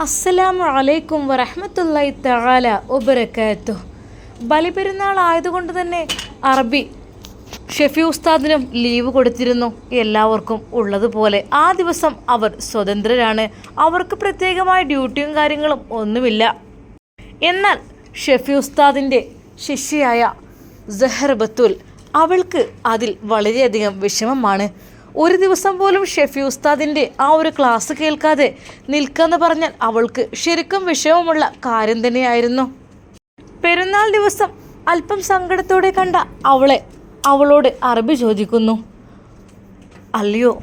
അസ്സലാമു അലൈക്കും വറഹ്മത്തുള്ളാഹി തആല വബറകാതുഹു. ബലിപെരുന്നാൾ ആയതുകൊണ്ട് തന്നെ അറബി ഷെഫി ഉസ്താദിനും ലീവ് കൊടുത്തിരുന്നു. എല്ലാവർക്കും ഉള്ളതുപോലെ ആ ദിവസം അവർ സ്വതന്ത്രരാണ്. അവർക്ക് പ്രത്യേകമായ ഡ്യൂട്ടിയും കാര്യങ്ങളും ഒന്നുമില്ല. എന്നാൽ ഷെഫി ഉസ്താദിൻ്റെ ശിഷ്യയായ സഹർ ബത്തുൽ, അവൾക്ക് അതിൽ വളരെയധികം വിഷമമാണ്. ഒരു ദിവസം പോലും ഷെഫി ഉസ്താദിൻ്റെ ആ ഒരു ക്ലാസ് കേൾക്കാതെ നിൽക്കാന്ന് പറഞ്ഞാൽ അവൾക്ക് ശരിക്കും വിഷമമുള്ള കാര്യം തന്നെയായിരുന്നു. പെരുന്നാൾ ദിവസം അല്പം സങ്കടത്തോടെ കണ്ട അവളോട് അറബി ചോദിക്കുന്നു, അല്ലയോ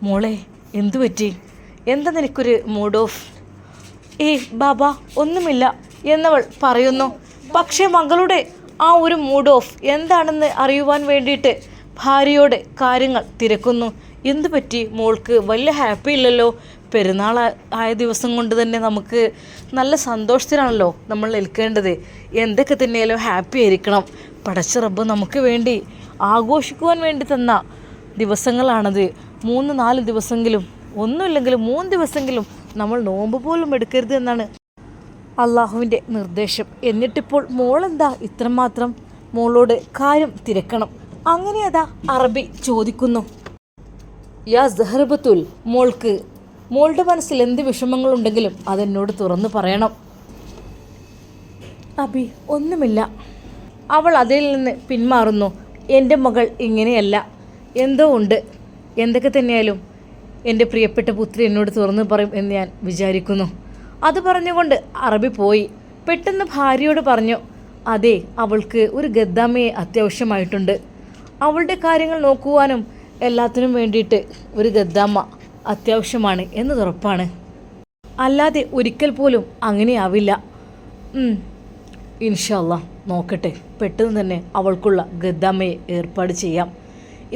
മോളെ, എന്തു പറ്റി? എന്താ നിനക്കൊരു മൂഡ് ഓഫ്? ബാബ ഒന്നുമില്ല എന്നവൾ പറയുന്നു. പക്ഷേ മകളുടെ ആ ഒരു മൂഡ് ഓഫ് എന്താണെന്ന് അറിയുവാൻ വേണ്ടിയിട്ട് ഭാര്യയോട് കാര്യങ്ങൾ തിരക്കുന്നു. എന്തു പറ്റി മോൾക്ക്? വലിയ ഹാപ്പി ഇല്ലല്ലോ. പെരുന്നാൾ ആയ ദിവസം കൊണ്ട് തന്നെ നമുക്ക് നല്ല സന്തോഷത്തിലാണല്ലോ നമ്മൾ നിൽക്കേണ്ടത്. എന്തൊക്കെ തന്നെയാലും ഹാപ്പി ആയിരിക്കണം. പടച്ച റബ്ബ് നമുക്ക് വേണ്ടി ആഘോഷിക്കുവാൻ വേണ്ടി തന്ന ദിവസങ്ങളാണത്. 3-4 ദിവസമെങ്കിലും, ഒന്നുമില്ലെങ്കിലും 3 ദിവസമെങ്കിലും നമ്മൾ നോമ്പ് പോലും എടുക്കരുത് എന്നാണ് അള്ളാഹുവിൻ്റെ നിർദ്ദേശം. എന്നിട്ടിപ്പോൾ മോളെന്താ ഇത്രമാത്രം? മോളോട് കാര്യം തിരക്കണം. അങ്ങനെ അതാ അറബി ചോദിക്കുന്നു, യാ സഹർബത്തുൽ, മോളുടെ മനസ്സിൽ എന്ത് വിഷമങ്ങളുണ്ടെങ്കിലും അതെന്നോട് തുറന്നു പറയണം. അബി ഒന്നുമില്ല. അവൾ അതിൽ നിന്ന് പിന്മാറുന്നു. എൻ്റെ മകൾ ഇങ്ങനെയല്ല, എന്തോ ഉണ്ട്. എന്തൊക്കെ തന്നെയായാലും എൻ്റെ പ്രിയപ്പെട്ട പുത്രി എന്നോട് തുറന്നു പറയും എന്ന് ഞാൻ വിചാരിക്കുന്നു. അത് പറഞ്ഞുകൊണ്ട് അറബി പോയി. പെട്ടെന്ന് ഭാര്യയോട് പറഞ്ഞു, അതെ, അവൾക്ക് ഒരു ഗദ്ദാമയെ അത്യാവശ്യമായിട്ടുണ്ട്. അവളുടെ കാര്യങ്ങൾ നോക്കുവാനും എല്ലാത്തിനും വേണ്ടിയിട്ട് ഒരു ഗദ്ദാമ്മ അത്യാവശ്യമാണ് എന്നത് ഉറപ്പാണ്. അല്ലാതെ ഒരിക്കൽ പോലും അങ്ങനെയാവില്ല. ഇൻഷാ അല്ലാഹ് നോക്കട്ടെ, പെട്ടെന്ന് തന്നെ അവൾക്കുള്ള ഗദ്ദാമ്മയെ ഏർപ്പാട് ചെയ്യാം.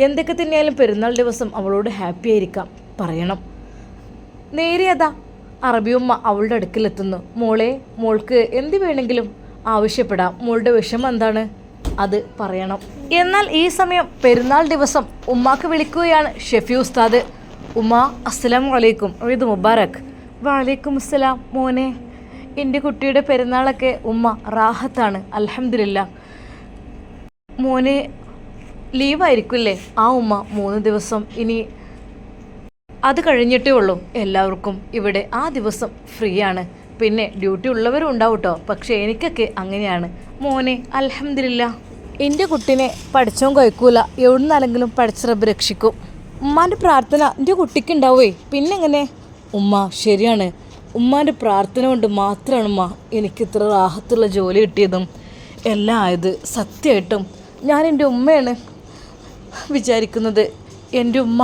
എന്തൊക്കെ തന്നെയായാലും പെരുന്നാൾ ദിവസം അവളോട് ഹാപ്പി ആയിരിക്കാം പറയണം. നേരെ അതാ അറബിയമ്മ അവളുടെ അടുക്കലെത്തുന്നു. മോൾക്ക് എന്ത് വേണമെങ്കിലും ആവശ്യപ്പെടാം. മോളുടെ വിഷമം എന്താണ് അത് പറയണം. എന്നാൽ ഈ സമയം പെരുന്നാൾ ദിവസം ഉമ്മാക്ക് വിളിക്കുകയാണ് ഷെഫി ഉസ്താദ്. ഉമ്മ, അസ്സലാമു അലൈക്കും, ഈദ് മുബാറക്. വലൈക്കും അസ്സലാം. മോനെ, എൻ്റെ കുട്ടിയുടെ പെരുന്നാളൊക്കെ ഉമ്മ റാഹത്താണ്, അൽഹംദുലില്ലാ. മോനെ ലീവായിരിക്കില്ലേ? ആ ഉമ്മ, 3 ദിവസം ഇനി അത് കഴിഞ്ഞിട്ടേ ഉള്ളൂ. എല്ലാവർക്കും ഇവിടെ ആ ദിവസം ഫ്രീ ആണ്. പിന്നെ ഡ്യൂട്ടി ഉള്ളവരും ഉണ്ടാവും കേട്ടോ, പക്ഷേ എനിക്കൊക്കെ അങ്ങനെയാണ്. മോനെ അൽഹംദുലില്ലാ, എൻ്റെ കുട്ടീനെ പഠിച്ചോൻ കഴിക്കൂല, എവിടുന്നാണെങ്കിലും പഠിച്ച റബ്ബ് രക്ഷിക്കും. ഉമ്മാൻ്റെ പ്രാർത്ഥന എൻ്റെ കുട്ടിക്ക് ഉണ്ടാവേ. പിന്നെ എങ്ങനെ? ഉമ്മ ശരിയാണ്, ഉമ്മാൻ്റെ പ്രാർത്ഥന കൊണ്ട് മാത്രമാണ് ഉമ്മ എനിക്ക് ഇത്ര റാഹത്തുള്ള ജോലി കിട്ടിയതും എല്ലാം ആയത്. സത്യമായിട്ടും ഞാൻ എൻ്റെ ഉമ്മയാണ് വിചാരിക്കുന്നത്. എൻ്റെ ഉമ്മ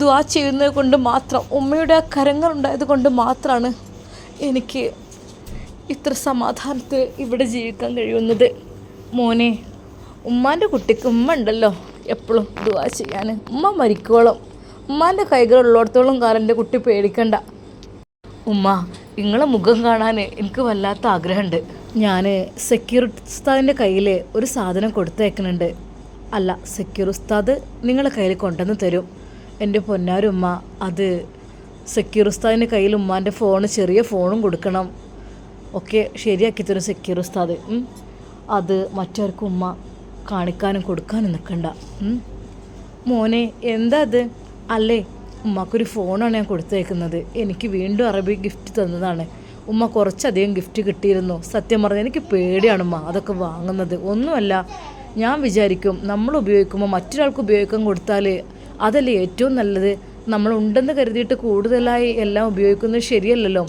ദുആ ചെയ്യുന്നത് കൊണ്ട് മാത്രം, ഉമ്മയുടെ ആ കരങ്ങളുണ്ടായത് കൊണ്ട് മാത്രമാണ് എനിക്ക് ഇത്ര സമാധാനത്തിൽ ഇവിടെ ജീവിക്കാൻ കഴിയുന്നത്. മോനെ, ഉമ്മാൻ്റെ കുട്ടിക്ക് ഉമ്മ ഉണ്ടല്ലോ എപ്പോഴും ദുആ ചെയ്യാൻ. ഉമ്മ മരിക്കോളം, ഉമ്മാൻ്റെ കൈകളുള്ളിടത്തോളം കാലം എൻ്റെ കുട്ടി പേടിക്കണ്ട. ഉമ്മ, നിങ്ങളെ മുഖം കാണാൻ എനിക്ക് വല്ലാത്ത ആഗ്രഹമുണ്ട്. ഞാൻ സക്കീർ ഉസ്താദിൻ്റെ കയ്യിൽ ഒരു സാധനം കൊടുത്തേക്കുന്നുണ്ട്. അല്ല, സക്കീർ ഉസ്താദ് നിങ്ങളെ കയ്യിൽ കൊണ്ടുവന്ന് തരും. എൻ്റെ പൊന്നാരുമ്മ, അത് സക്കീർ ഉസ്താദിൻ്റെ കയ്യിൽ ഉമ്മാൻ്റെ ഫോണ്, ചെറിയ ഫോണും കൊടുക്കണം. ഒക്കെ ശരിയാക്കി തരും സക്കീർ ഉസ്താദ്. അത് മറ്റാർക്കും ഉമ്മ കാണിക്കാനും കൊടുക്കാനും നിൽക്കണ്ട. മോനെ, എന്താ അത്? അല്ലേ, ഉമ്മക്കൊരു ഫോണാണ് ഞാൻ കൊടുത്തേക്കുന്നത്. എനിക്ക് വീണ്ടും അറബി ഗിഫ്റ്റ് തന്നതാണ്. ഉമ്മ കുറച്ചധികം ഗിഫ്റ്റ് കിട്ടിയിരുന്നു. സത്യം പറഞ്ഞാൽ എനിക്ക് പേടിയാണ് ഉമ്മ അതൊക്കെ വാങ്ങുന്നത്. ഒന്നുമല്ല, ഞാൻ വിചാരിക്കും നമ്മൾ ഉപയോഗിക്കുമ്പോൾ മറ്റൊരാൾക്ക് ഉപയോഗിക്കാൻ കൊടുത്താൽ അതല്ലേ ഏറ്റവും നല്ലത്. നമ്മളുണ്ടെന്ന് കരുതിയിട്ട് കൂടുതലായി എല്ലാം ഉപയോഗിക്കുന്നത് ശരിയല്ലല്ലോ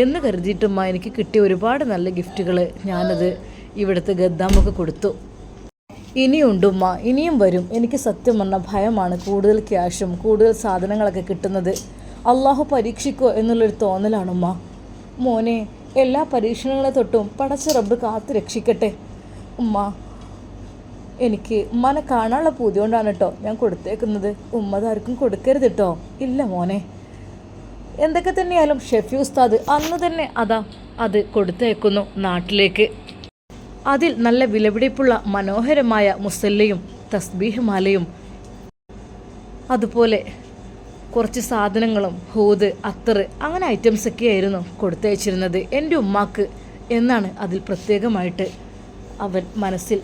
എന്ന് കരുതിയിട്ടുമ്മ എനിക്ക് കിട്ടിയ ഒരുപാട് നല്ല ഗിഫ്റ്റുകൾ ഞാനത് ഇവിടുത്തെ ഗദ്ദാമൊക്കെ കൊടുത്തു. ഇനിയുണ്ടുമ്മ, ഇനിയും വരും. എനിക്ക് സത്യം പറഞ്ഞാൽ ഭയമാണ് കൂടുതൽ ക്യാഷും കൂടുതൽ സാധനങ്ങളൊക്കെ കിട്ടുന്നത്. അള്ളാഹു പരീക്ഷിക്കോ എന്നുള്ളൊരു തോന്നലാണുമ്മ. മോനെ, എല്ലാ പരീക്ഷണങ്ങളെ തൊട്ടും പടച്ച റബ്ബ് കാത്ത് രക്ഷിക്കട്ടെ. ഉമ്മ, എനിക്ക് ഉമ്മാനെ കാണാനുള്ള പൂതി കൊണ്ടാണ് കേട്ടോ ഞാൻ കൊടുത്തേക്കുന്നത്. ഉമ്മ അതാർക്കും കൊടുക്കരുത് കേട്ടോ. ഇല്ല മോനെ. എന്തൊക്കെ തന്നെയായാലും ഷെഫി ഉസ്താദ് അന്ന് തന്നെ അത് കൊടുത്തേക്കുന്നു നാട്ടിലേക്ക്. അതിൽ നല്ല വിലപിടിപ്പുള്ള മനോഹരമായ മുസല്ലയും തസ്ബീഹ് മാലയും അതുപോലെ കുറച്ച് സാധനങ്ങളും ഹൂത് അത്തർ അങ്ങനെ ഐറ്റംസൊക്കെ ആയിരുന്നു കൊടുത്തയച്ചിരുന്നത് എൻ്റെ ഉമ്മാക്ക് എന്നാണ് അതിൽ പ്രത്യേകമായിട്ട് അവൻ മനസ്സിൽ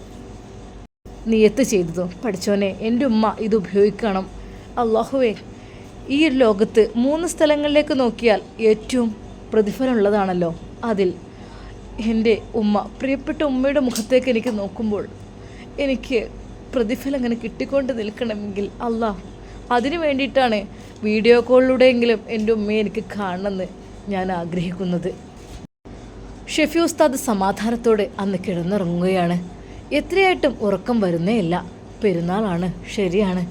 നിയത്ത് ചെയ്തത്. പഠിച്ചോനെ, എൻ്റെ ഉമ്മ ഇത് ഉപയോഗിക്കണം. അള്ളാഹുവേ, ഈ ഒരു ലോകത്ത് 3 സ്ഥലങ്ങളിലേക്ക് നോക്കിയാൽ ഏറ്റവും പ്രതിഫലമുള്ളതാണല്ലോ അതിൽ എൻ്റെ ഉമ്മ. പ്രിയപ്പെട്ട ഉമ്മയുടെ മുഖത്തേക്ക് എനിക്ക് നോക്കുമ്പോൾ എനിക്ക് പ്രതിഫലം ഇങ്ങനെ കിട്ടിക്കൊണ്ട് നിൽക്കണമെങ്കിൽ അള്ളാഹ് അതിനു വേണ്ടിയിട്ടാണ് വീഡിയോ കോളിലൂടെയെങ്കിലും എൻ്റെ ഉമ്മയെ എനിക്ക് കാണണമെന്ന് ഞാൻ ആഗ്രഹിക്കുന്നത്. ഷെഫി ഉസ്താദ് സമാധാനത്തോടെ അന്ന് കിടന്നുറങ്ങുകയാണ്. എത്രയായിട്ടും ഉറക്കം വരുന്നേയില്ല. പെരുന്നാളാണ്, ശരിയാണ്.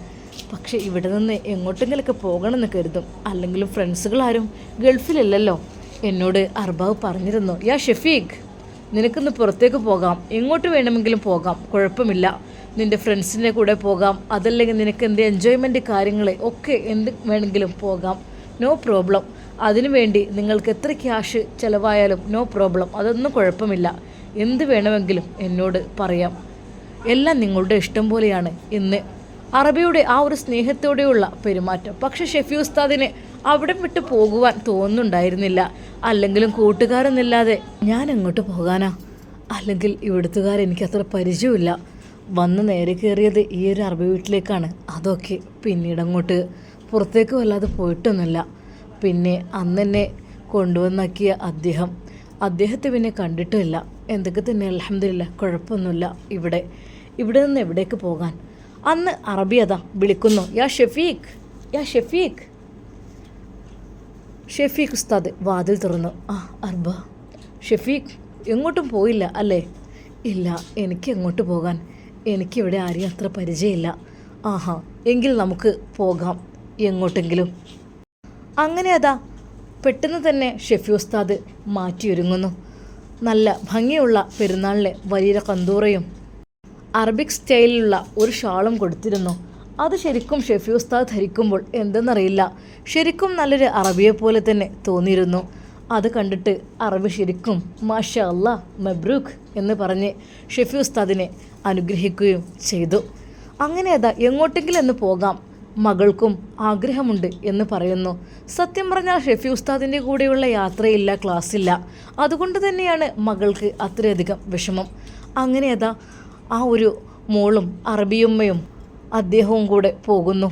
പക്ഷേ ഇവിടെ നിന്ന് എങ്ങോട്ടെങ്കിലൊക്കെ പോകണമെന്ന് കരുതും. അല്ലെങ്കിലും ഫ്രണ്ട്സുകളാരും ഗൾഫിലില്ലല്ലോ. എന്നോട് അർബാവ് പറഞ്ഞിരുന്നു, യാ ഷെഫീഖ്, നിനക്കിന്ന് പുറത്തേക്ക് പോകാം, എങ്ങോട്ട് വേണമെങ്കിലും പോകാം, കുഴപ്പമില്ല. നിൻ്റെ ഫ്രണ്ട്സിൻ്റെ കൂടെ പോകാം, അതല്ലെങ്കിൽ നിനക്ക് എന്ത് എൻജോയ്മെൻറ്റ് കാര്യങ്ങൾ ഒക്കെ എന്ത് വേണമെങ്കിലും പോകാം, നോ പ്രോബ്ലം. അതിനുവേണ്ടി നിങ്ങൾക്ക് എത്ര ക്യാഷ് ചിലവായാലും നോ പ്രോബ്ലം, അതൊന്നും കുഴപ്പമില്ല. എന്ത് വേണമെങ്കിലും എന്നോട് പറയാം, എല്ലാം നിങ്ങളുടെ ഇഷ്ടം പോലെയാണ് എന്ന്. അറബിയുടെ ആ ഒരു സ്നേഹത്തോടെയുള്ള പെരുമാറ്റം. പക്ഷെ ഷെഫി ഉസ്താദിന് അവിടെ വിട്ട് പോകുവാൻ തോന്നുന്നുണ്ടായിരുന്നില്ല. അല്ലെങ്കിലും കൂട്ടുകാരൊന്നില്ലാതെ ഞാൻ എങ്ങോട്ട് പോകാനാ? അല്ലെങ്കിൽ ഇവിടുത്തുകാരെനിക്ക് അത്ര പരിചയമില്ല. വന്ന് നേരെ കയറിയത് ഈ ഒരു അറബി വീട്ടിലേക്കാണ്. അതൊക്കെ പിന്നീട് അങ്ങോട്ട് പുറത്തേക്ക് വല്ലാതെ പോയിട്ടൊന്നുമില്ല. പിന്നെ അന്ന് എന്നെ കൊണ്ടുവന്നാക്കിയ അദ്ദേഹത്തെ പിന്നെ കണ്ടിട്ടുമില്ല. എന്തൊക്കെ തന്നെ അൽഹംദുലില്ലാ, കുഴപ്പമൊന്നുമില്ല. ഇവിടെ നിന്ന് എവിടേക്ക് പോകാൻ? അന്ന് അറബി അതാ വിളിക്കുന്നു, യാ ഷെഫീഖ്, യാ ഷെഫീഖ്. ഷെഫീഖ് ഉസ്താദ് വാതിൽ തുറന്നു. ആ അർബ. ഷെഫീഖ്, എങ്ങോട്ടും പോയില്ല അല്ലേ? ഇല്ല, എനിക്ക് എങ്ങോട്ട് പോകാൻ? എനിക്കിവിടെ ആരെയും അത്ര പരിചയമില്ല. ആഹാ, എങ്കിൽ നമുക്ക് പോകാം എങ്ങോട്ടെങ്കിലും. അങ്ങനെ അതാ പെട്ടെന്ന് തന്നെ ഷെഫി ഉസ്താദ് മാറ്റിയൊരുങ്ങുന്നു. നല്ല ഭംഗിയുള്ള പെരുന്നാളിലെ വലിയ കന്തൂറയും അറബിക് സ്റ്റൈലിലുള്ള ഒരു ഷാളും കൊടുത്തിരുന്നു. അത് ശരിക്കും ഷെഫി ഉസ്താദ് ധരിക്കുമ്പോൾ എന്തെന്നറിയില്ല, ശരിക്കും നല്ലൊരു അറബിയെ പോലെ തന്നെ തോന്നിയിരുന്നു. അത് കണ്ടിട്ട് അറബി ശരിക്കും മാഷാ അല്ലാ മബ്രൂഖ് എന്ന് പറഞ്ഞ് ഷെഫി ഉസ്താദിനെ അനുഗ്രഹിക്കുകയും ചെയ്തു. അങ്ങനെ അതാ എങ്ങോട്ടെങ്കിലും എന്ന് പോകാം, മകൾക്കും ആഗ്രഹമുണ്ട് എന്ന് പറയുന്നു. സത്യം പറഞ്ഞാൽ ഷെഫി ഉസ്താദിൻ്റെ കൂടെയുള്ള യാത്രയില്ല, ക്ലാസ്സില്ല. അതുകൊണ്ട് തന്നെയാണ് മകൾക്ക് അത്രയധികം വിഷമം. അങ്ങനെ അതാ ആ ഒരു മോളും അറബിയമ്മയും അദ്ദേഹവും കൂടെ പോകുന്നു.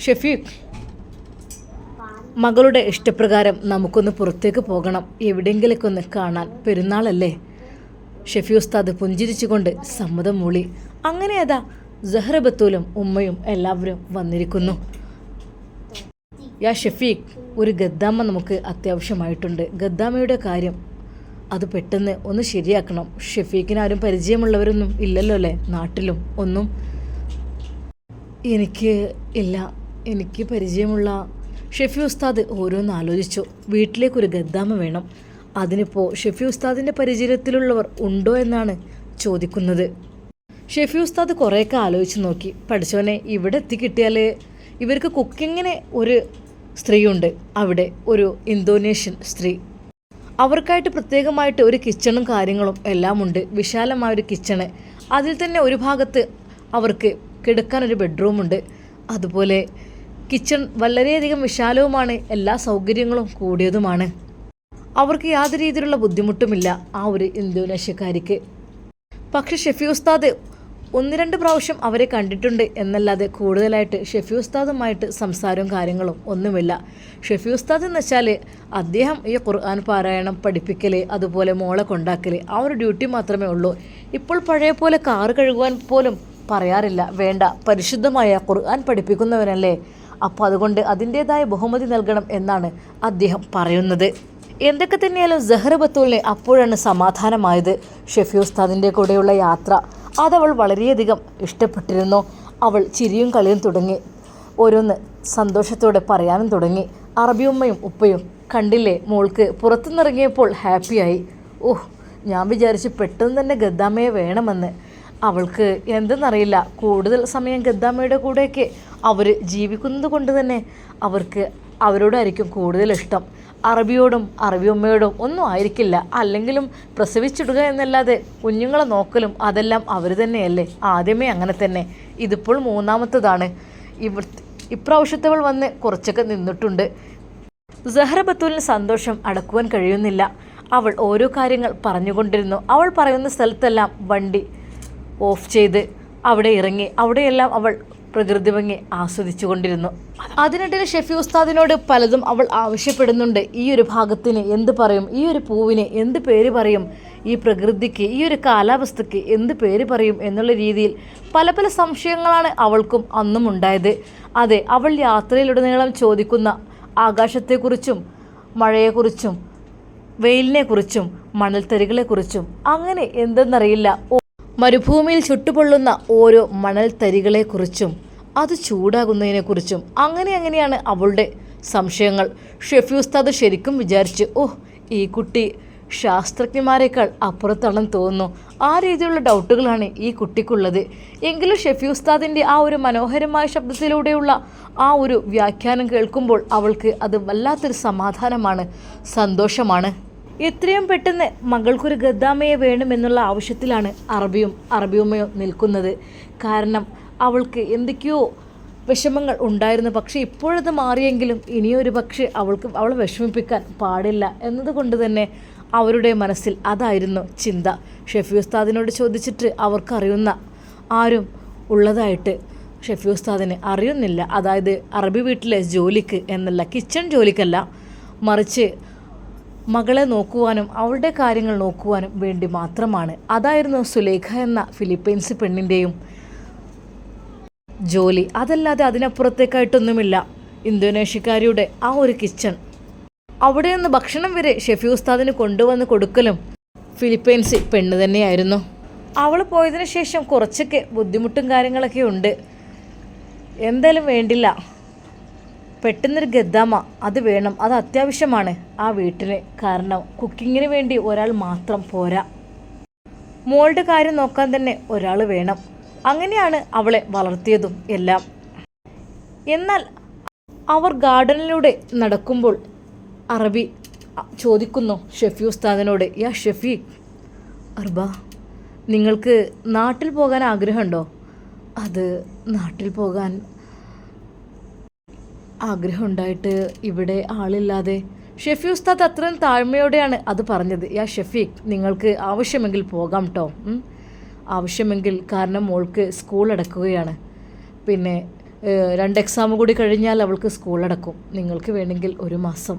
ഷെഫീഖ്, മകളുടെ ഇഷ്ടപ്രകാരം നമുക്കൊന്ന് പുറത്തേക്ക് പോകണം, എവിടെയെങ്കിലൊക്കെ ഒന്ന് കാണാൻ, പെരുന്നാളല്ലേ. ഷെഫി ഉസ്താദ് പുഞ്ചിരിച്ചുകൊണ്ട് സമ്മതം മൂളി. അങ്ങനെ അതാ സഹ്റ ബത്തൂലും ഉമ്മയും എല്ലാവരും വന്നിരിക്കുന്നു. യാ ഷെഫീഖ്, ഒരു ഗദ്ദാമ നമുക്ക് അത്യാവശ്യമായിട്ടുണ്ട്. ഗദ്ദാമയുടെ കാര്യം അത് പെട്ടെന്ന് ഒന്ന് ശരിയാക്കണം. ഷെഫീഖിന് ആരും പരിചയമുള്ളവരൊന്നും ഇല്ലല്ലോ അല്ലേ നാട്ടിലും ഒന്നും? എനിക്ക് പരിചയമുള്ള ഷെഫി ഉസ്താദ് ഓരോന്ന് ആലോചിച്ചു. വീട്ടിലേക്കൊരു ഗദ്ദാമ വേണം. അതിനിപ്പോൾ ഷെഫി ഉസ്താദിൻ്റെ പരിചയത്തിലുള്ളവർ ഉണ്ടോ എന്നാണ് ചോദിക്കുന്നത്. ഷെഫി ഉസ്താദ് കുറേയൊക്കെ ആലോചിച്ച് നോക്കി. പഠിച്ചവനെ, ഇവിടെ എത്തിക്കിട്ടിയാൽ ഇവർക്ക് കുക്കിങ്ങിന് ഒരു സ്ത്രീയുണ്ട്, അവിടെ ഒരു ഇന്തോനേഷ്യൻ സ്ത്രീ. അവർക്കായിട്ട് പ്രത്യേകമായിട്ട് ഒരു കിച്ചണും കാര്യങ്ങളും എല്ലാം ഉണ്ട്. വിശാലമായൊരു കിച്ചണ്, അതിൽ തന്നെ ഒരു ഭാഗത്ത് അവർക്ക് കിടക്കാനൊരു ബെഡ്റൂമുണ്ട്. അതുപോലെ കിച്ചൺ വളരെയധികം വിശാലവുമാണ്, എല്ലാ സൗകര്യങ്ങളും കൂടിയതുമാണ്. അവർക്ക് യാതൊരു രീതിയിലുള്ള ബുദ്ധിമുട്ടുമില്ല ആ ഒരു ഇന്തോനേഷ്യക്കാരിക്ക്. പക്ഷെ ഷെഫി ഉസ്താദ് 1-2 പ്രാവശ്യം അവരെ കണ്ടിട്ടുണ്ട് എന്നല്ലാതെ കൂടുതലായിട്ട് ഷെഫി ഉസ്താദുമായിട്ട് സംസാരവും കാര്യങ്ങളും ഒന്നുമില്ല. ഷെഫി ഉസ്താദ് എന്ന് വെച്ചാൽ അദ്ദേഹം ഈ ഖുർആൻ പാരായണം പഠിപ്പിക്കൽ, അതുപോലെ മോളെ കൊണ്ടാക്കൽ, ആ ഒരു ഡ്യൂട്ടി മാത്രമേ ഉള്ളൂ. ഇപ്പോൾ പഴയ പോലെ കാറ് കഴുകുവാൻ പോലും പറയാറില്ല. വേണ്ട, പരിശുദ്ധമായ ഖുർആൻ പഠിപ്പിക്കുന്നവനല്ലേ, അപ്പോൾ അതുകൊണ്ട് അതിൻ്റേതായ ബഹുമതി നൽകണം എന്നാണ് അദ്ദേഹം പറയുന്നത്. എന്തൊക്കെ തന്നെയാലും സഹ്റ ബത്തൂലിനെ അപ്പോഴാണ് സമാധാനമായത്. ഷെഫി ഉസ്താദിൻ്റെ കൂടെയുള്ള യാത്ര അതവൾ വളരെയധികം ഇഷ്ടപ്പെട്ടിരുന്നു. അവൾ ചിരിയും കളിയും തുടങ്ങി, ഓരോന്ന് സന്തോഷത്തോടെ പറയാനും തുടങ്ങി. അറബിയുമ്മയും ഉപ്പയും കണ്ടില്ലേ, മോൾക്ക് പുറത്തുനിന്നിറങ്ങിയപ്പോൾ ഹാപ്പിയായി. ഓഹ്, ഞാൻ വിചാരിച്ചു പെട്ടെന്ന് തന്നെ ഗദ്ദാമയെ വേണമെന്ന്. അവൾക്ക് എന്തെന്നറിയില്ല, കൂടുതൽ സമയം ഗദ്ദാമയുടെ കൂടെയൊക്കെ അവർ ജീവിക്കുന്നത് കൊണ്ട് തന്നെ അവർക്ക് അവരോടായിരിക്കും കൂടുതൽ ഇഷ്ടം. അറബിയോടും അറബിയമ്മയോടും ഒന്നും ആയിരിക്കില്ല. അല്ലെങ്കിലും പ്രസവിച്ചിടുക എന്നല്ലാതെ കുഞ്ഞുങ്ങളെ നോക്കലും അതെല്ലാം അവർ തന്നെയല്ലേ. ആദ്യമേ അങ്ങനെ തന്നെ, ഇതിപ്പോൾ 3ാമത്തതാണ്. ഇപ്രാവശ്യത്തവൾ വന്ന് കുറച്ചൊക്കെ നിന്നിട്ടുണ്ട്. സഹറ ബത്തൂലിന് സന്തോഷം അടക്കുവാൻ കഴിയുന്നില്ല. അവൾ ഓരോ കാര്യങ്ങൾ പറഞ്ഞുകൊണ്ടിരുന്നു. അവൾ പറയുന്ന സ്ഥലത്തെല്ലാം വണ്ടി ഓഫ് ചെയ്ത് അവിടെ ഇറങ്ങി അവിടെയെല്ലാം അവൾ പ്രകൃതി ഭംഗി ആസ്വദിച്ചു കൊണ്ടിരുന്നു. അതിനിടയിൽ ഷെഫി ഉസ്താദിനോട് പലതും അവൾ ആവശ്യപ്പെടുന്നുണ്ട്. ഈ ഒരു ഭാഗത്തിന് എന്ത് പറയും, ഈ ഒരു പൂവിന് എന്ത് പേര് പറയും, ഈ പ്രകൃതിക്ക്, ഈ ഒരു കാലാവസ്ഥയ്ക്ക് എന്ത് പേര് പറയും എന്നുള്ള രീതിയിൽ പല പല സംശയങ്ങളാണ് അവൾക്കും അന്നും ഉണ്ടായത്. അതെ, അവൾ യാത്രയിലുടനീളം ചോദിക്കുന്ന ആകാശത്തെക്കുറിച്ചും മഴയെക്കുറിച്ചും വെയിലിനെക്കുറിച്ചും മണൽത്തരികളെക്കുറിച്ചും അങ്ങനെ എന്തെന്നറിയില്ല, മരുഭൂമിയിൽ ചുട്ടുപൊള്ളുന്ന ഓരോ മണൽത്തരികളെക്കുറിച്ചും അത് ചൂടാകുന്നതിനെക്കുറിച്ചും അങ്ങനെയാണ് അവളുടെ സംശയങ്ങൾ. ഷെഫി ഉസ്താദ് ശരിക്കും വിചാരിച്ചു, ഈ കുട്ടി ശാസ്ത്രജ്ഞന്മാരെക്കാൾ അപ്പുറത്താണെന്ന് തോന്നുന്നു. ആ രീതിയിലുള്ള ഡൗട്ടുകളാണ് ഈ കുട്ടിക്കുള്ളത്. എങ്കിലും ഷെഫി ഉസ്താദിൻ്റെ ആ ഒരു മനോഹരമായ ശബ്ദത്തിലൂടെയുള്ള ആ ഒരു വ്യാഖ്യാനം കേൾക്കുമ്പോൾ അവൾക്ക് അത് വല്ലാത്തൊരു സമാധാനമാണ്, സന്തോഷമാണ്. എത്രയും പെട്ടെന്ന് മകൾക്കൊരു ഗദ്ദാമയെ വേണമെന്നുള്ള ആവശ്യത്തിലാണ് അറബിയുമ്മയോ നിൽക്കുന്നത്. കാരണം അവൾക്ക് എന്തൊക്കെയോ വിഷമങ്ങൾ ഉണ്ടായിരുന്നു. പക്ഷേ ഇപ്പോഴത് മാറിയെങ്കിലും ഇനിയൊരു പക്ഷേ അവളെ വിഷമിപ്പിക്കാൻ പാടില്ല എന്നതുകൊണ്ട് തന്നെ അവരുടെ മനസ്സിൽ അതായിരുന്നു ചിന്ത. ഷെഫി ഉസ്താദിനോട് ചോദിച്ചിട്ട് അവർക്കറിയുന്ന ആരും ഉള്ളതായിട്ട് ഷെഫി ഉസ്താദിന് അറിയുന്നില്ല. അതായത് അറബി വീട്ടിലെ ജോലിക്ക് എന്നല്ല, കിച്ചൺ ജോലിക്കല്ല, മറിച്ച് മകളെ നോക്കുവാനും അവളുടെ കാര്യങ്ങൾ നോക്കുവാനും വേണ്ടി മാത്രമാണ്. അതായിരുന്നു സുലേഖ എന്ന ഫിലിപ്പൈൻസ് പെണ്ണിൻ്റെയും ജോലി. അതല്ലാതെ അതിനപ്പുറത്തേക്കായിട്ടൊന്നുമില്ല. ഇന്തോനേഷ്യക്കാരിയുടെ ആ ഒരു കിച്ചൺ, അവിടെ നിന്ന് ഭക്ഷണം വരെ ഷെഫി ഉസ്താദിന് കൊണ്ടുവന്ന് കൊടുക്കലും ഫിലിപ്പൈൻസ് പെണ്ണ് തന്നെയായിരുന്നു. അവൾ പോയതിനു ശേഷം കുറച്ചൊക്കെ ബുദ്ധിമുട്ടും കാര്യങ്ങളൊക്കെ ഉണ്ട്. എന്തായാലും വേണ്ടില്ല, പെട്ടെന്നൊരു ഗദ്ദാമ അത് വേണം, അത് അത്യാവശ്യമാണ് ആ വീട്ടിന്. കാരണം കുക്കിങ്ങിന് വേണ്ടി ഒരാൾ മാത്രം പോരാ, മോളുടെ കാര്യം നോക്കാൻ തന്നെ ഒരാൾ വേണം. അങ്ങനെയാണ് അവളെ വളർത്തിയതും എല്ലാം. എന്നാൽ അവർ ഗാർഡനിലൂടെ നടക്കുമ്പോൾ അറബി ചോദിക്കുന്നു ഷെഫി ഉസ്താദിനോട്, യാ ഷെഫീഖ് അർബ, നിങ്ങൾക്ക് നാട്ടിൽ പോകാൻ ആഗ്രഹമുണ്ടോ? അത് നാട്ടിൽ പോകാൻ ആഗ്രഹമുണ്ടായിട്ട് ഇവിടെ ആളില്ലാതെ. ഷെഫി ഉസ്താദ് അത്രയും താഴ്മയോടെയാണ് അത് പറഞ്ഞത്. യാ ഷെഫീഖ്, നിങ്ങൾക്ക് ആവശ്യമെങ്കിൽ പോകാം കേട്ടോ, ആവശ്യമെങ്കിൽ. കാരണം മോൾക്ക് സ്കൂൾ അടക്കുകയാണ്, പിന്നെ 2 എക്സാം കൂടി കഴിഞ്ഞാൽ അവൾക്ക് സ്കൂൾ അടക്കും. നിങ്ങൾക്ക് വേണമെങ്കിൽ 1 മാസം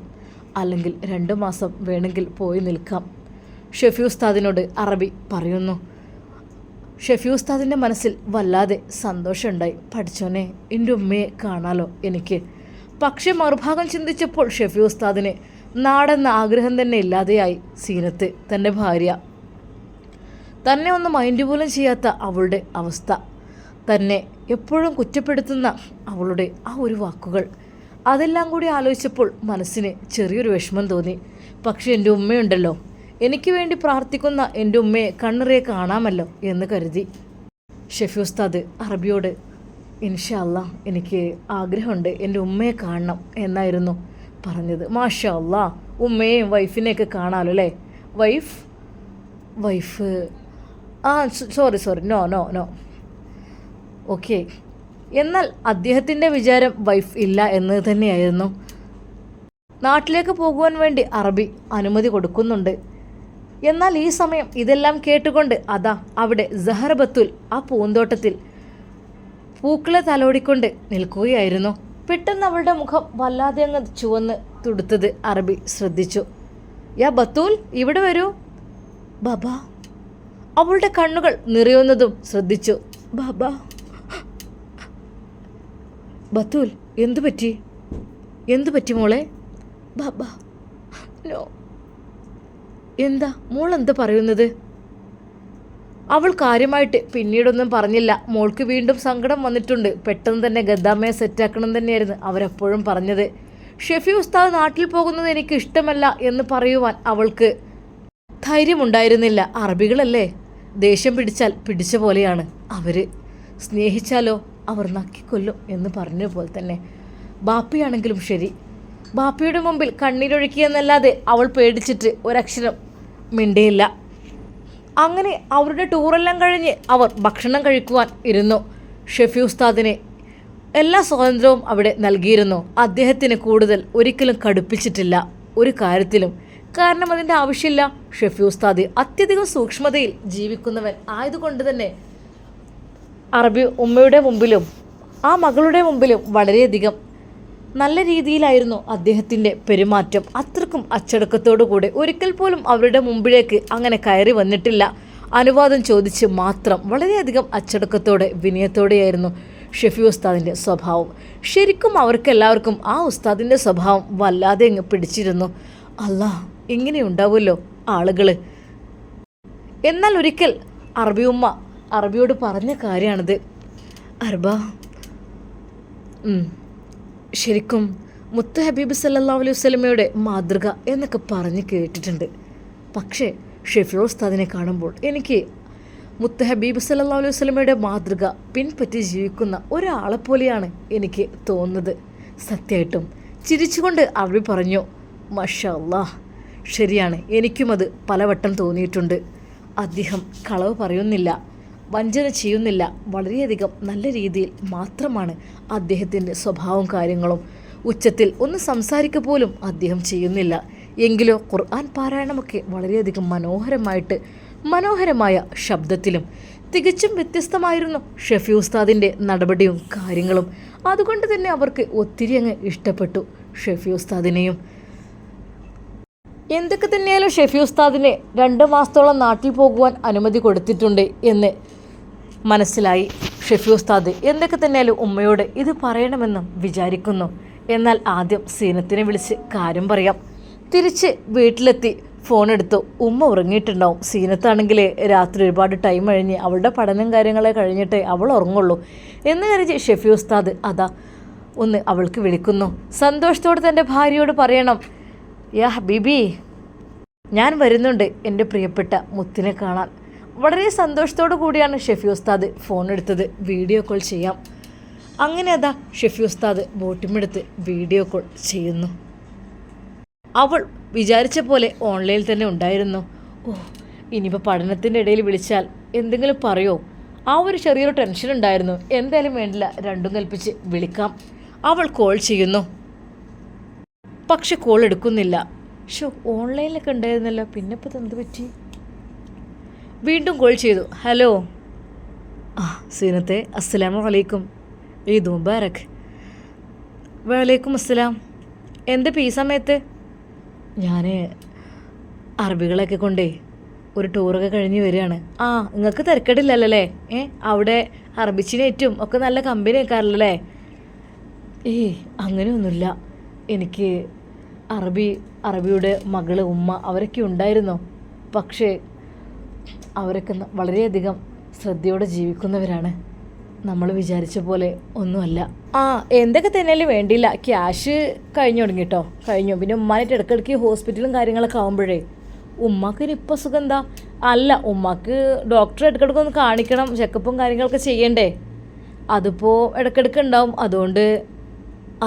അല്ലെങ്കിൽ 2 മാസം വേണമെങ്കിൽ പോയി നിൽക്കാം, ഷെഫി ഉസ്താദിനോട് അറബി പറയുന്നു. ഷെഫി ഉസ്താദിൻ്റെ മനസ്സിൽ വല്ലാതെ സന്തോഷമുണ്ടായി. പഠിച്ചോനെ, എൻ്റെ ഉമ്മയെ കാണാലോ എനിക്ക്. പക്ഷേ മറുഭാഗം ചിന്തിച്ചപ്പോൾ ഷെഫി ഉസ്താദിന് നാടെന്ന ആഗ്രഹം തന്നെ ഇല്ലാതെയായി. സീനത്ത്, തൻ്റെ ഭാര്യ, തന്നെ ഒന്ന് മൈൻഡ് പോലും ചെയ്യാത്ത അവളുടെ അവസ്ഥ, തന്നെ എപ്പോഴും കുറ്റപ്പെടുത്തുന്ന അവളുടെ ആ ഒരു വാക്കുകൾ, അതെല്ലാം കൂടി ആലോചിച്ചപ്പോൾ മനസ്സിന് ചെറിയൊരു വിഷമം തോന്നി. പക്ഷേ എൻ്റെ ഉമ്മയുണ്ടല്ലോ, എനിക്ക് വേണ്ടി പ്രാർത്ഥിക്കുന്ന എൻ്റെ ഉമ്മയെ കണ്ണിറയെ കാണാമല്ലോ എന്ന് കരുതി. ഷെഫി ഉസ്താദ് അറബിയോട്, ഇൻഷാ അല്ലാ എനിക്ക് ആഗ്രഹമുണ്ട്, എൻ്റെ ഉമ്മയെ കാണണം എന്നായിരുന്നു പറഞ്ഞത്. മാഷാ അല്ലാ, ഉമ്മയെയും വൈഫിനെയൊക്കെ കാണാമല്ലോ അല്ലേ? Wife sorry no okay. എന്നാൽ അദ്ദേഹത്തിൻ്റെ വിചാരം വൈഫ് ഇല്ല എന്ന് തന്നെയായിരുന്നു. നാട്ടിലേക്ക് പോകുവാൻ വേണ്ടി അറബി അനുമതി കൊടുക്കുന്നുണ്ട്. എന്നാൽ ഈ സമയം ഇതെല്ലാം കേട്ടുകൊണ്ട് അതാ അവിടെ സഹറ ബത്തുൽ ആ പൂന്തോട്ടത്തിൽ പൂക്കളെ തലോടിക്കൊണ്ട് നിൽക്കുകയായിരുന്നു. പെട്ടെന്ന് അവളുടെ മുഖം വല്ലാതെ അങ്ങ് ചുവന്ന് തുടുത്തത് അറബി ശ്രദ്ധിച്ചു. യാ ബത്തൂൽ, ഇവിടെ വരൂ. ബാബാ. അവളുടെ കണ്ണുകൾ നിറയുന്നതും ശ്രദ്ധിച്ചു. ബാബാ. ബത്തൂൽ, എന്തു പറ്റി മോളെ? ബാബാ നോ. എന്താ മോളെന്താ പറയുന്നത്? അവൾ കാര്യമായിട്ട് പിന്നീടൊന്നും പറഞ്ഞില്ല. മോൾക്ക് വീണ്ടും സങ്കടം വന്നിട്ടുണ്ട്. പെട്ടെന്ന് തന്നെ ഗദ്ദാമയെ സെറ്റാക്കണം തന്നെയായിരുന്നു അവരെപ്പോഴും പറഞ്ഞത്. ഷെഫി ഉസ്താദ് നാട്ടിൽ പോകുന്നത് എനിക്ക് ഇഷ്ടമല്ല എന്ന് പറയുവാൻ അവൾക്ക് ധൈര്യമുണ്ടായിരുന്നില്ല. അറബികളല്ലേ, ദേഷ്യം പിടിച്ചാൽ പിടിച്ച പോലെയാണ് അവർ, സ്നേഹിച്ചാലോ അവർ നക്കിക്കൊല്ലും എന്ന് പറഞ്ഞ പോലെ തന്നെ. ബാപ്പിയാണെങ്കിലും ശരി, ബാപ്പിയുടെ മുമ്പിൽ കണ്ണീരൊഴുക്കിയെന്നല്ലാതെ അവൾ പേടിച്ചിട്ട് ഒരക്ഷരം മിണ്ടിയില്ല. അങ്ങനെ അവരുടെ ടൂറെല്ലാം കഴിഞ്ഞ് അവർ ഭക്ഷണം കഴിക്കുവാൻ ഇരുന്നു. ഷെഫി ഉസ്താദിനെ എല്ലാ സ്വാതന്ത്ര്യവും അവിടെ നൽകിയിരുന്നു. അദ്ദേഹത്തിന് കൂടുതൽ ഒരിക്കലും കടുപ്പിച്ചിട്ടില്ല ഒരു കാര്യത്തിലും. കാരണം അതിൻ്റെ ആവശ്യമില്ല. ഷെഫി ഉസ്താദ് അത്യധികം സൂക്ഷ്മതയിൽ ജീവിക്കുന്നവൻ ആയതുകൊണ്ട് തന്നെ അറബി ഉമ്മയുടെ മുമ്പിലും ആ മകളുടെ മുമ്പിലും വളരെയധികം നല്ല രീതിയിലായിരുന്നു അദ്ദേഹത്തിൻ്റെ പെരുമാറ്റം. അത്രക്കും അച്ചടക്കത്തോടു കൂടെ ഒരിക്കൽ പോലും അവരുടെ മുമ്പിലേക്ക് അങ്ങനെ കയറി വന്നിട്ടില്ല. അനുവാദം ചോദിച്ച് മാത്രം വളരെയധികം അച്ചടക്കത്തോടെ വിനയത്തോടെയായിരുന്നു ഷെഫി ഉസ്താദിൻ്റെ സ്വഭാവം. ശരിക്കും അവർക്കെല്ലാവർക്കും ആ ഉസ്താദിൻ്റെ സ്വഭാവം വല്ലാതെ അങ്ങ് പിടിച്ചിരുന്നു. അല്ലാ, ഇങ്ങനെ ഉണ്ടാവുമല്ലോ ആളുകൾ. എന്നാൽ ഒരിക്കൽ അറബി ഉമ്മ അറബിയോട് പറഞ്ഞ കാര്യമാണിത്. അർബ, ശരിക്കും മുത്ത് ഹബീബ് സല്ലല്ലാഹു അലൈഹി വസല്ലമയുടെ മാതൃക എന്നൊക്കെ പറഞ്ഞ് കേട്ടിട്ടുണ്ട്. പക്ഷേ ഷെഫി ഉസ്താദിനെ കാണുമ്പോൾ എനിക്ക് മുത്ത് ഹബീബ് സല്ലല്ലാഹു അലൈഹി വസല്ലമയുടെ മാതൃക പിൻപറ്റി ജീവിക്കുന്ന ഒരാളെപ്പോലെയാണ് എനിക്ക് തോന്നുന്നത്. സത്യമായിട്ടും ചിരിച്ചുകൊണ്ട് അറബി പറഞ്ഞു, മാഷാ അല്ലാഹ്, ശരിയാണ്, എനിക്കും അത് പലവട്ടം തോന്നിയിട്ടുണ്ട്. അദ്ദേഹം കളവ് പറയുന്നില്ല, വഞ്ചന ചെയ്യുന്നില്ല. വളരെയധികം നല്ല രീതിയിൽ മാത്രമാണ് അദ്ദേഹത്തിൻ്റെ സ്വഭാവവും കാര്യങ്ങളും. ഉച്ചത്തിൽ ഒന്ന് സംസാരിക്കുക പോലും അദ്ദേഹം ചെയ്യുന്നില്ല. എങ്കിലോ ഖുർആൻ പാരായണമൊക്കെ വളരെയധികം മനോഹരമായ ശബ്ദത്തിലും തികച്ചും വ്യത്യസ്തമായിരുന്നു ഷെഫി ഉസ്താദിൻ്റെ നടപടിയും കാര്യങ്ങളും. അതുകൊണ്ട് തന്നെ അവർക്ക് ഒത്തിരി അങ്ങ് ഇഷ്ടപ്പെട്ടു ഷെഫി ഉസ്താദിനെയും. എന്തൊക്കെ തന്നെയാലും ഷെഫി ഉസ്താദിനെ 2 മാസത്തോളം നാട്ടിൽ പോകുവാൻ അനുമതി കൊടുത്തിട്ടുണ്ട് എന്ന് മനസ്സിലായി. ഷെഫി ഉസ്താദ് എന്തൊക്കെ തന്നെയാലും ഉമ്മയോട് ഇത് പറയണമെന്നും വിചാരിക്കുന്നു. എന്നാൽ ആദ്യം സീനത്തിനെ വിളിച്ച് കാര്യം പറയാം. തിരിച്ച് വീട്ടിലെത്തി ഫോൺ എടുത്തു. ഉമ്മ ഉറങ്ങിയിട്ടുണ്ടാവും. സീനത്താണെങ്കിൽ രാത്രി ഒരുപാട് ടൈം കഴിഞ്ഞ് അവളുടെ പഠനം കാര്യങ്ങളെ കഴിഞ്ഞിട്ടേ അവൾ ഉറങ്ങുള്ളൂ എന്ന് കരുതി ഷെഫി ഉസ്താദ് അതാ ഒന്ന് അവൾക്ക് വിളിക്കുന്നു. സന്തോഷത്തോടെ തൻ്റെ ഭാര്യയോട് പറയണം, യാ ഹബീബി, ഞാൻ വരുന്നുണ്ട് എൻ്റെ പ്രിയപ്പെട്ട മുത്തിനെ കാണാൻ. വളരെ സന്തോഷത്തോടു കൂടിയാണ് ഷെഫി ഉസ്താദ് ഫോൺ എടുത്തത്. വീഡിയോ കോൾ ചെയ്യാം. അങ്ങനെ അതാ ഷെഫി ഉസ്താദ് ബോട്ടിമെടുത്ത് വീഡിയോ കോൾ ചെയ്യുന്നു. അവൾ വിചാരിച്ച പോലെ ഓൺലൈനിൽ തന്നെ ഉണ്ടായിരുന്നു. ഇനിയിപ്പോൾ പഠനത്തിൻ്റെ ഇടയിൽ വിളിച്ചാൽ എന്തെങ്കിലും പറയോ? ആ ഒരു ചെറിയൊരു ടെൻഷൻ ഉണ്ടായിരുന്നു. എന്തായാലും വേണ്ടില്ല, രണ്ടും കൽപ്പിച്ച് വിളിക്കാം. അവൾ കോൾ ചെയ്യുന്നു. പക്ഷെ കോൾ എടുക്കുന്നില്ല. ഓൺലൈനിലൊക്കെ ഉണ്ടായിരുന്നല്ലോ, പിന്നെ ഇപ്പോൾ എന്ത് പറ്റി? വീണ്ടും കോൾ ചെയ്തു. ഹലോ, സീനത്തെ, അസ്സലാമു അലൈക്കും, ഈദ് മുബാരക്. വലൈക്കും അസ്സലാം. എന്താ ഈ സമയത്ത്? ഞാൻ അറബികളൊക്കെ കൊണ്ടേ ഒരു ടൂറൊക്കെ കഴിഞ്ഞ് വരികയാണ്. നിങ്ങൾക്ക് തിരക്കേടില്ലല്ലേ? അവിടെ അറബിച്ചിനേറ്റും ഒക്കെ നല്ല കമ്പനി ആക്കാറില്ലല്ലേ? അങ്ങനെയൊന്നുമില്ല. എനിക്ക് അറബിയുടെ മകള് ഉമ്മ അവരൊക്കെ ഉണ്ടായിരുന്നു. പക്ഷേ അവരൊക്കെ വളരെയധികം ശ്രദ്ധയോടെ ജീവിക്കുന്നവരാണ്. നമ്മൾ വിചാരിച്ച പോലെ ഒന്നുമല്ല. എന്തൊക്കെ തന്നെയാലും വേണ്ടിയില്ല, ക്യാഷ് കഴിഞ്ഞു തുടങ്ങിട്ടോ, കഴിഞ്ഞു. പിന്നെ ഉമ്മാനായിട്ട് ഇടയ്ക്കിടയ്ക്ക് ഹോസ്പിറ്റലും കാര്യങ്ങളൊക്കെ ആകുമ്പോഴേ ഉമ്മാക്കിന് ഇപ്പോൾ സുഖം എന്താ? അല്ല, ഉമ്മാക്ക് ഡോക്ടറെ ഇടയ്ക്കിടയ്ക്ക് ഒന്ന് കാണിക്കണം, ചെക്കപ്പും കാര്യങ്ങളൊക്കെ ചെയ്യണ്ടേ? അതിപ്പോൾ ഇടയ്ക്കിടയ്ക്ക് ഉണ്ടാവും. അതുകൊണ്ട്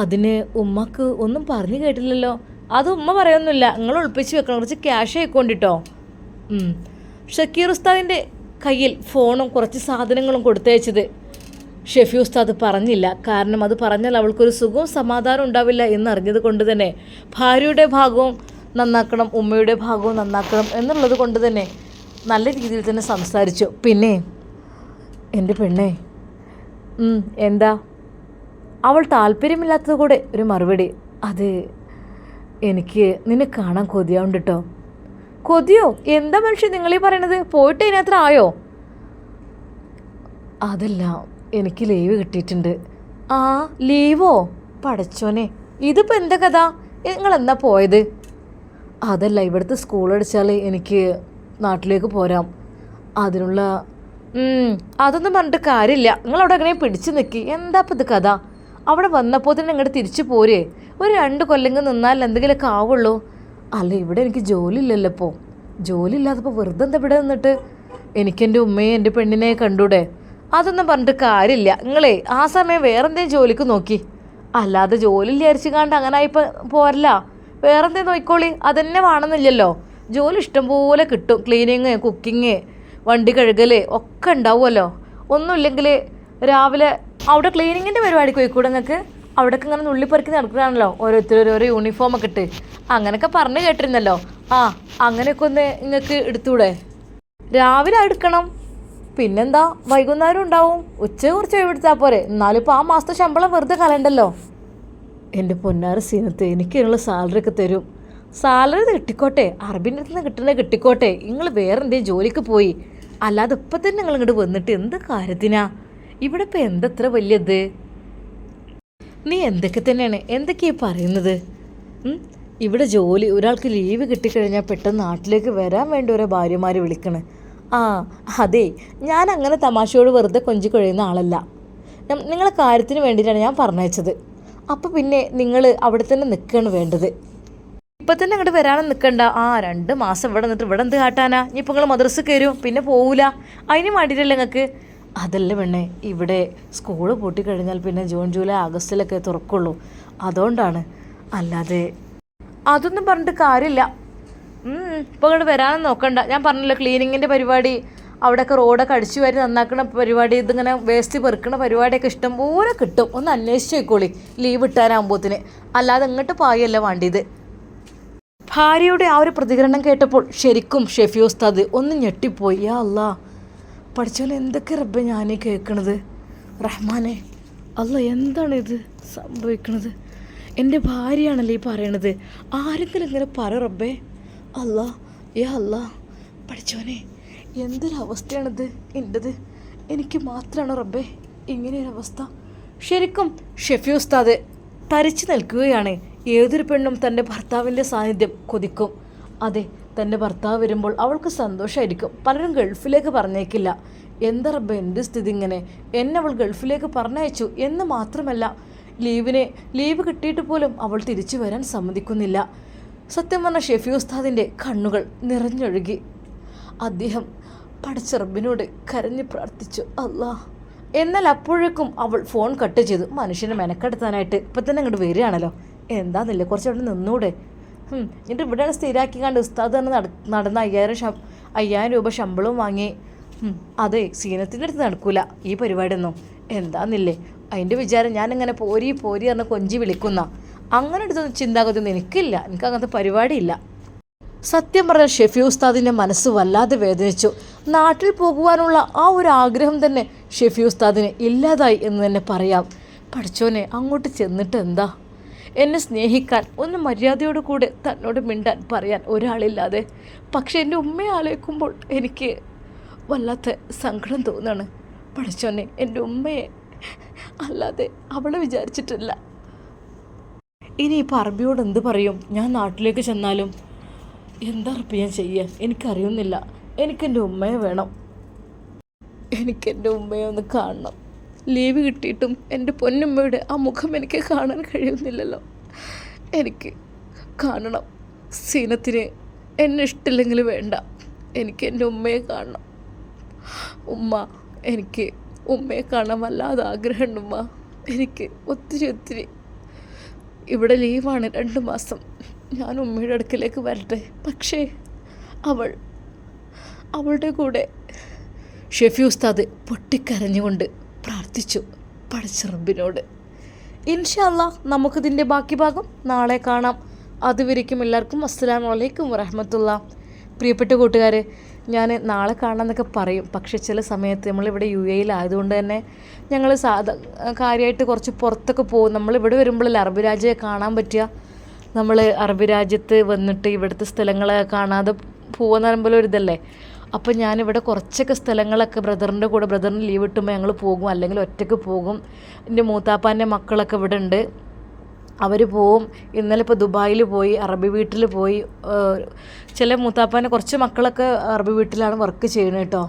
അതിന് ഉമ്മാക്ക് ഒന്നും പറഞ്ഞു കേട്ടില്ലല്ലോ. അത് ഉമ്മ പറയൊന്നുമില്ല, നിങ്ങൾ ഒളിപ്പിച്ച് വെക്കണം, കുറച്ച് ക്യാഷ് ആയിക്കൊണ്ടിട്ടോ. ഷക്കീർ ഉസ്താദിൻ്റെ കയ്യിൽ ഫോണും കുറച്ച് സാധനങ്ങളും കൊടുത്തയച്ചത് ഷെഫി ഉസ്താദ് പറഞ്ഞില്ല. കാരണം അത് പറഞ്ഞാൽ അവൾക്കൊരു സുഖവും സമാധാനം ഉണ്ടാവില്ല എന്നറിഞ്ഞത് കൊണ്ട് തന്നെ ഭാര്യയുടെ ഭാഗവും നന്നാക്കണം, ഉമ്മയുടെ ഭാഗവും നന്നാക്കണം എന്നുള്ളത് കൊണ്ട് തന്നെ നല്ല രീതിയിൽ തന്നെ സംസാരിച്ചു. പിന്നെ എൻ്റെ പെണ്ണേ, എന്താ? അവൾ താല്പര്യമില്ലാത്തത് കൂടെ ഒരു മറുപടി. അത് എനിക്ക് നിന്നെ കാണാൻ കൊതിയാവുണ്ട് കേട്ടോ. കൊതിയോ? എന്താ മനുഷ്യൻ നിങ്ങളീ പറയണത്? പോയിട്ട് ഇതിനകത്ത് ആയോ? അതല്ല, എനിക്ക് ലീവ് കിട്ടിയിട്ടുണ്ട്. ലീവോ? പടച്ചോനെ, ഇതിപ്പോൾ എന്താ കഥ? നിങ്ങളെന്നാ പോയത്? അതല്ല, ഇവിടുത്തെ സ്കൂൾ അടിച്ചാൽ എനിക്ക് നാട്ടിലേക്ക് പോരാം. അതിനുള്ള അതൊന്നും പറഞ്ഞിട്ട് കാര്യമില്ല. നിങ്ങളവിടെ അങ്ങനെ പിടിച്ചു നിൽക്കി. എന്താ ഇപ്പം ഇത് കഥ? അവിടെ വന്നപ്പോൾ തന്നെ ഇങ്ങോട്ട് തിരിച്ചു പോരേ? ഒരു 2 കൊല്ലങ്ങൾ നിന്നാൽ എന്തെങ്കിലുമൊക്കെ ആവുള്ളൂ. അല്ല, ഇവിടെ എനിക്ക് ജോലി ഇല്ലല്ലോ. ഇപ്പോൾ ജോലി ഇല്ലാത്തപ്പോൾ വെറുതെ എന്താ ഇവിടെ നിന്നിട്ട്? എനിക്കെൻ്റെ ഉമ്മയെ എൻ്റെ പെണ്ണിനെ കണ്ടൂടെ? അതൊന്നും പറഞ്ഞിട്ട് കാര്യമില്ല. നിങ്ങളെ ആ സമയം വേറെന്തെങ്കിലും ജോലിക്ക് നോക്കി. അല്ലാതെ ജോലി വിചാരിച്ചു കണ്ട് അങ്ങനെ ആയിപ്പോൾ പോരല്ല. വേറെന്തേ നോക്കിക്കോളി, അതന്നെ വേണമെന്നില്ലല്ലോ. ജോലി ഇഷ്ടംപോലെ കിട്ടും. ക്ലീനിങ്, കുക്കിങ്, വണ്ടി കഴുകൽ ഒക്കെ ഉണ്ടാവുമല്ലോ. ഒന്നുമില്ലെങ്കിൽ രാവിലെ അവിടെ ക്ലീനിങ്ങിൻ്റെ പരിപാടിക്ക് പോയിക്കൂടെ നിങ്ങൾക്ക്? അവിടെയൊക്കെ ഇങ്ങനെ നുള്ളിപ്പെറുക്കി നടക്കുകയാണല്ലോ ഓരോരുത്തർ ഓരോ യൂണിഫോമൊക്കെ ഇട്ട്, അങ്ങനെയൊക്കെ പറഞ്ഞു കേട്ടിരുന്നല്ലോ. അങ്ങനെയൊക്കെ ഒന്ന് നിങ്ങൾക്ക് എടുത്തൂടെ? രാവിലെ എടുക്കണം, പിന്നെന്താ വൈകുന്നേരം ഉണ്ടാവും, ഉച്ച കുറച്ച് എടുത്താൽ പോരെ, എന്നാലും ഇപ്പോൾ ആ മാസത്തെ ശമ്പളം വെറുതെ കളയണ്ടല്ലോ. എൻ്റെ പൊന്നാറ് സീനത്ത്, എനിക്കുള്ള സാലറി ഒക്കെ തരും. സാലറി കിട്ടിക്കോട്ടെ, അറബിൻ്റെ അടുത്ത് നിന്ന് കിട്ടണേ കിട്ടിക്കോട്ടെ, നിങ്ങൾ വേറെ എന്തെങ്കിലും ജോലിക്ക് പോയി, അല്ലാതെ ഇപ്പം തന്നെ നിങ്ങൾ ഇങ്ങോട്ട് വന്നിട്ട് എന്ത് കാര്യത്തിനാ? ഇവിടെ ഇപ്പം എന്തത്ര വലിയത്? നീ എന്തൊക്കെയാ പറയുന്നത്? ഇവിടെ ജോലി, ഒരാൾക്ക് ലീവ് കിട്ടിക്കഴിഞ്ഞാൽ പെട്ടെന്ന് നാട്ടിലേക്ക് വരാൻ വേണ്ടി ഓരോ ഭാര്യമാർ വിളിക്കണേ. അതെ, ഞാൻ അങ്ങനെ തമാശയോട് വെറുതെ കൊഞ്ചി കഴിയുന്ന ആളല്ല. നിങ്ങളെ കാര്യത്തിന് വേണ്ടിയിട്ടാണ് ഞാൻ പറഞ്ഞയച്ചത്. അപ്പോൾ പിന്നെ നിങ്ങൾ അവിടെ തന്നെ നിൽക്കുകയാണ് വേണ്ടത്. ഇപ്പം തന്നെ അങ്ങോട്ട് വരാനും നിൽക്കണ്ട. 2 മാസം ഇവിടെ നിന്നിട്ട് ഇവിടെ എന്ത് കാട്ടാനാ? ഇനിയിപ്പോൾ നിങ്ങൾ മദ്രസ കയറും, പിന്നെ പോവില്ല, അതിന് വേണ്ടിയിട്ടല്ലേ നിങ്ങൾക്ക്? അതല്ല പെണ്ണേ, ഇവിടെ സ്കൂള് പൂട്ടിക്കഴിഞ്ഞാൽ പിന്നെ ജൂൺ ജൂലൈ ആഗസ്റ്റിലൊക്കെ തുറക്കുള്ളൂ, അതുകൊണ്ടാണ്. അല്ലാതെ അതൊന്നും പറഞ്ഞിട്ട് കാര്യമില്ല. ഇപ്പോൾ ഇങ്ങോട്ട് വരാനും നോക്കണ്ട. ഞാൻ പറഞ്ഞല്ലോ, ക്ലീനിങ്ങിൻ്റെ പരിപാടി, അവിടെയൊക്കെ റോഡൊക്കെ അടിച്ചു വാരി നന്നാക്കുന്ന പരിപാടി, ഇതിങ്ങനെ വേസ്റ്റ് പെറുക്കുന്ന പരിപാടിയൊക്കെ ഇഷ്ടം പോലെ കിട്ടും. ഒന്ന് അന്വേഷിച്ച് നോക്കോളി ലീവ് ഇട്ടാനാകുമ്പോഴത്തിന്, അല്ലാതെ ഇങ്ങോട്ട് പായല്ല വേണ്ടിയത്. ഭാര്യയുടെ ആ ഒരു പ്രതികരണം കേട്ടപ്പോൾ ശരിക്കും ഷെഫി ഉസ്താദ് ഒന്ന് ഞെട്ടിപ്പോയി. യാ അല്ലാ, പഠിച്ചോനെ എന്തൊക്കെ റബ്ബെ ഞാനീ കേൾക്കണത്. റഹ്മാനെ, അല്ല എന്താണിത് സംഭവിക്കണത്? എൻ്റെ ഭാര്യയാണല്ലേ ഈ പറയണത്. ആരെങ്കിലും ഇങ്ങനെ പറ റബ്ബേ. അല്ലാ, യാ അല്ലാ, പഠിച്ചോനെ എന്തൊരവസ്ഥയാണിത് എൻ്റെത്? എനിക്ക് മാത്രമാണ് റബ്ബേ ഇങ്ങനെയൊരവസ്ഥ. ശരിക്കും ഷെഫി ഉസ്താദ് തരിച്ചു നിൽക്കുകയാണ്. ഏതൊരു പെണ്ണും തൻ്റെ ഭർത്താവിൻ്റെ സാന്നിധ്യം കൊതിക്കും. അതെ, തൻ്റെ ഭർത്താവ് വരുമ്പോൾ അവൾക്ക് സന്തോഷമായിരിക്കും. പലരും ഗൾഫിലേക്ക് പറഞ്ഞേക്കില്ല. എന്താ റബ്ബേ എൻ്റെ സ്ഥിതി ഇങ്ങനെ? എന്നെ അവൾ ഗൾഫിലേക്ക് പറഞ്ഞയച്ചു എന്ന് മാത്രമല്ല, ലീവ് കിട്ടിയിട്ട് പോലും അവൾ തിരിച്ചു വരാൻ സമ്മതിക്കുന്നില്ല. സത്യം പറഞ്ഞ ഷെഫി ഉസ്താദിൻ്റെ കണ്ണുകൾ നിറഞ്ഞൊഴുകി. അദ്ദേഹം പടച്ച റബ്ബിനോട് കരഞ്ഞു പ്രാർത്ഥിച്ചു, അല്ലാ. എന്നാൽ അപ്പോഴേക്കും അവൾ ഫോൺ കട്ട് ചെയ്തു. മനുഷ്യനെ മെനക്കെടുത്താനായിട്ട് ഇപ്പം തന്നെ അങ്ങോട്ട് വരികയാണല്ലോ, എന്താന്നില്ല കുറച്ച് അവിടെ നിന്നൂടെ? എന്നിട്ട് ഇവിടെയാണ് സ്ഥിരമാക്കിക്കാണ്ട് ഉസ്താദ് തന്നെ നടന്ന 5000 രൂപ ശമ്പളവും വാങ്ങി. അതെ, സീനത്തിൻ്റെ അടുത്ത് നടക്കൂല ഈ പരിപാടിയൊന്നും. എന്താന്നില്ലേ അതിൻ്റെ വിചാരം ഞാനിങ്ങനെ പോരി പറഞ്ഞ് കൊഞ്ചി വിളിക്കുന്ന അങ്ങനെ എടുത്തൊന്നും ചിന്താഗതിയൊന്നും എനിക്കില്ല. എനിക്ക് അങ്ങനത്തെ പരിപാടിയില്ല. സത്യം പറഞ്ഞ ഷെഫി ഉസ്താദിൻ്റെ മനസ്സ് വല്ലാതെ വേദനിച്ചു. നാട്ടിൽ പോകുവാനുള്ള ആ ഒരു ആഗ്രഹം തന്നെ ഷെഫി ഉസ്താദിന് ഇല്ലാതായി എന്ന് തന്നെ പറയാം. പഠിച്ചോനെ, അങ്ങോട്ട് ചെന്നിട്ട് എന്താ? എന്നെ സ്നേഹിക്കാൻ, ഒന്ന് മര്യാദയോടു കൂടെ തന്നോട് മിണ്ടാൻ പറയാൻ ഒരാളില്ലാതെ. പക്ഷെ എൻ്റെ ഉമ്മയെ ആലോചിക്കുമ്പോൾ എനിക്ക് വല്ലാത്ത സങ്കടം തോന്നാണ്. പഠിച്ചോനെ, എൻ്റെ ഉമ്മയെ അല്ലാതെ അവളെ വിചാരിച്ചിട്ടില്ല. ഇനിയിപ്പോൾ അറബിയോട് എന്ത് പറയും? ഞാൻ നാട്ടിലേക്ക് ചെന്നാലും എന്താ അറബി ഞാൻ ചെയ്യുക? എനിക്കറിയുന്നില്ല. എനിക്കെൻ്റെ ഉമ്മയെ വേണം. എനിക്കെൻ്റെ ഉമ്മയെ ഒന്ന് കാണണം. ലീവ് കിട്ടിയിട്ടും എൻ്റെ പൊന്നുമ്മയുടെ ആ മുഖം എനിക്ക് കാണാൻ കഴിയുന്നില്ലല്ലോ. എനിക്ക് കാണണം. സീനത്തിന് എന്നെ ഇഷ്ടമില്ലെങ്കിൽ വേണ്ട, എനിക്ക് എൻ്റെ ഉമ്മയെ കാണണം. എനിക്ക് ഉമ്മയെ കാണാൻ വല്ലാതെ ആഗ്രഹമുണ്ട് ഉമ്മ. എനിക്ക് ഒത്തിരി ഇവിടെ ലീവാണ് 2 മാസം. ഞാൻ ഉമ്മയുടെ അടുക്കലേക്ക് വരട്ടെ. പക്ഷേ അവളുടെ കൂടെ ഷെഫി ഉസ്താദ് പൊട്ടിക്കരഞ്ഞുകൊണ്ട് പ്രാർത്ഥിച്ചു പടച്ച റബ്ബിനോട്. ഇൻഷാ അല്ലാഹ് നമുക്കിതിൻ്റെ ബാക്കി ഭാഗം നാളെ കാണാം. അതുവരേക്കും എല്ലാവർക്കും അസ്സലാമു അലൈക്കും വറഹ്മത്തുള്ളാഹി. പ്രിയപ്പെട്ട കൂട്ടുകാരെ, ഞാൻ നാളെ കാണാമെന്നൊക്കെ പറയും, പക്ഷെ ചില സമയത്ത് നമ്മളിവിടെ UAE ആയതുകൊണ്ട് തന്നെ ഞങ്ങൾ കാര്യമായിട്ട് കുറച്ച് പുറത്തൊക്കെ പോകും. നമ്മളിവിടെ വരുമ്പോഴല്ലേ അറബ് രാജ്യം കാണാൻ പറ്റുക. നമ്മൾ അറബ് രാജ്യത്ത് വന്നിട്ട് ഇവിടുത്തെ സ്ഥലങ്ങൾ കാണാതെ പോകുന്ന പറയുമ്പോൾ ഒരു ഇതല്ലേ. അപ്പോൾ ഞാനിവിടെ കുറച്ചൊക്കെ സ്ഥലങ്ങളൊക്കെ ബ്രദറിൻ്റെ കൂടെ, ബ്രദറിന് ലീവ് കിട്ടുമ്പോൾ ഞങ്ങൾ പോകും, അല്ലെങ്കിൽ ഒറ്റയ്ക്ക് പോകും. എൻ്റെ മൂത്താപ്പാൻ്റെ മക്കളൊക്കെ ഇവിടെ ഉണ്ട്, അവർ പോവും. ഇന്നലെ ഇപ്പോൾ ദുബായിൽ പോയി, അറബി വീട്ടിൽ പോയി. ചില മൂത്താപ്പാൻ്റെ കുറച്ച് മക്കളൊക്കെ അറബി വീട്ടിലാണ് വർക്ക് ചെയ്യുന്നത് കേട്ടോ.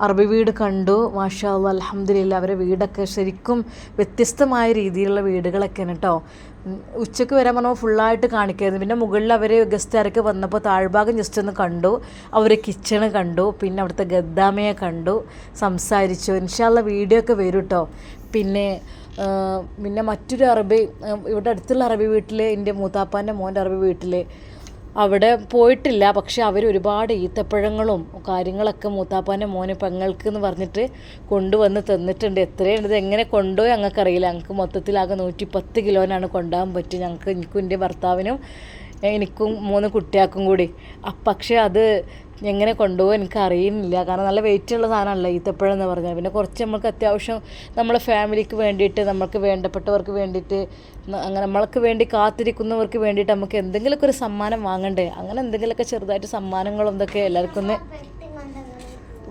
അറബി വീട് കണ്ടു. മാഷാ അല്ലാഹ്, അൽഹംദുലില്ലാ. അവരെ വീടൊക്കെ ശരിക്കും വ്യത്യസ്തമായ രീതിയിലുള്ള വീടുകളൊക്കെയാണ് കേട്ടോ. ഉച്ചയ്ക്ക് വരാൻ പറഞ്ഞപ്പോൾ ഫുള്ളായിട്ട് കാണിക്കായിരുന്നു. പിന്നെ മുകളിൽ അവർ ഗസ്റ്റുകാരൊക്കെ വന്നപ്പോൾ താഴ്ഭാഗം ജസ്റ്റ് ഒന്ന് കണ്ടു. അവർ കിച്ചണ് കണ്ടു, പിന്നെ അവിടുത്തെ ഗദ്ദാമയെ കണ്ടു, സംസാരിച്ചു. ഇൻഷാ അല്ലാഹ് വീഡിയോ ഒക്കെ വരും കേട്ടോ. പിന്നെ മറ്റൊരു അറബി, ഇവിടെ അടുത്തുള്ള അറബി വീട്ടിൽ, എൻ്റെ മൂത്താപ്പാൻ്റെ മോൻ്റെ അറബി വീട്ടിൽ അവിടെ പോയിട്ടില്ല. പക്ഷെ അവർ ഒരുപാട് ഈത്തപ്പഴങ്ങളും കാര്യങ്ങളൊക്കെ മൂത്താപ്പാൻ്റെ മോന് പെങ്ങൾക്ക് എന്ന് പറഞ്ഞിട്ട് കൊണ്ടുവന്ന് തന്നിട്ടുണ്ട്. എത്രയുണ്ട്, എങ്ങനെ കൊണ്ടുപോയി ഞങ്ങൾക്കറിയില്ല. ഞങ്ങൾക്ക് മൊത്തത്തിലാകെ 110 കിലോനാണ് കൊണ്ടുപോകാൻ പറ്റും. എനിക്കും എൻ്റെ ഭർത്താവിനും എനിക്കും 3 കുട്ടികൾക്കും കൂടി. പക്ഷേ അത് എങ്ങനെ കൊണ്ടുപോകും എനിക്ക് അറിയുന്നില്ല. കാരണം നല്ല വെയിറ്റുള്ള സാധനമല്ല ഈത്തപ്പഴം എന്ന് പറഞ്ഞാൽ. പിന്നെ കുറച്ച് നമുക്ക് അത്യാവശ്യം നമ്മളെ ഫാമിലിക്ക് വേണ്ടിയിട്ട്, നമുക്ക് വേണ്ടപ്പെട്ടവർക്ക് വേണ്ടിയിട്ട്, അങ്ങനെ നമ്മൾക്ക് വേണ്ടി കാത്തിരിക്കുന്നവർക്ക് വേണ്ടിയിട്ട് നമുക്ക് എന്തെങ്കിലുമൊക്കെ ഒരു സമ്മാനം വാങ്ങണ്ടേ. അങ്ങനെ എന്തെങ്കിലുമൊക്കെ ചെറുതായിട്ട് സമ്മാനങ്ങളും ഇതൊക്കെ എല്ലാവർക്കും ഒന്ന്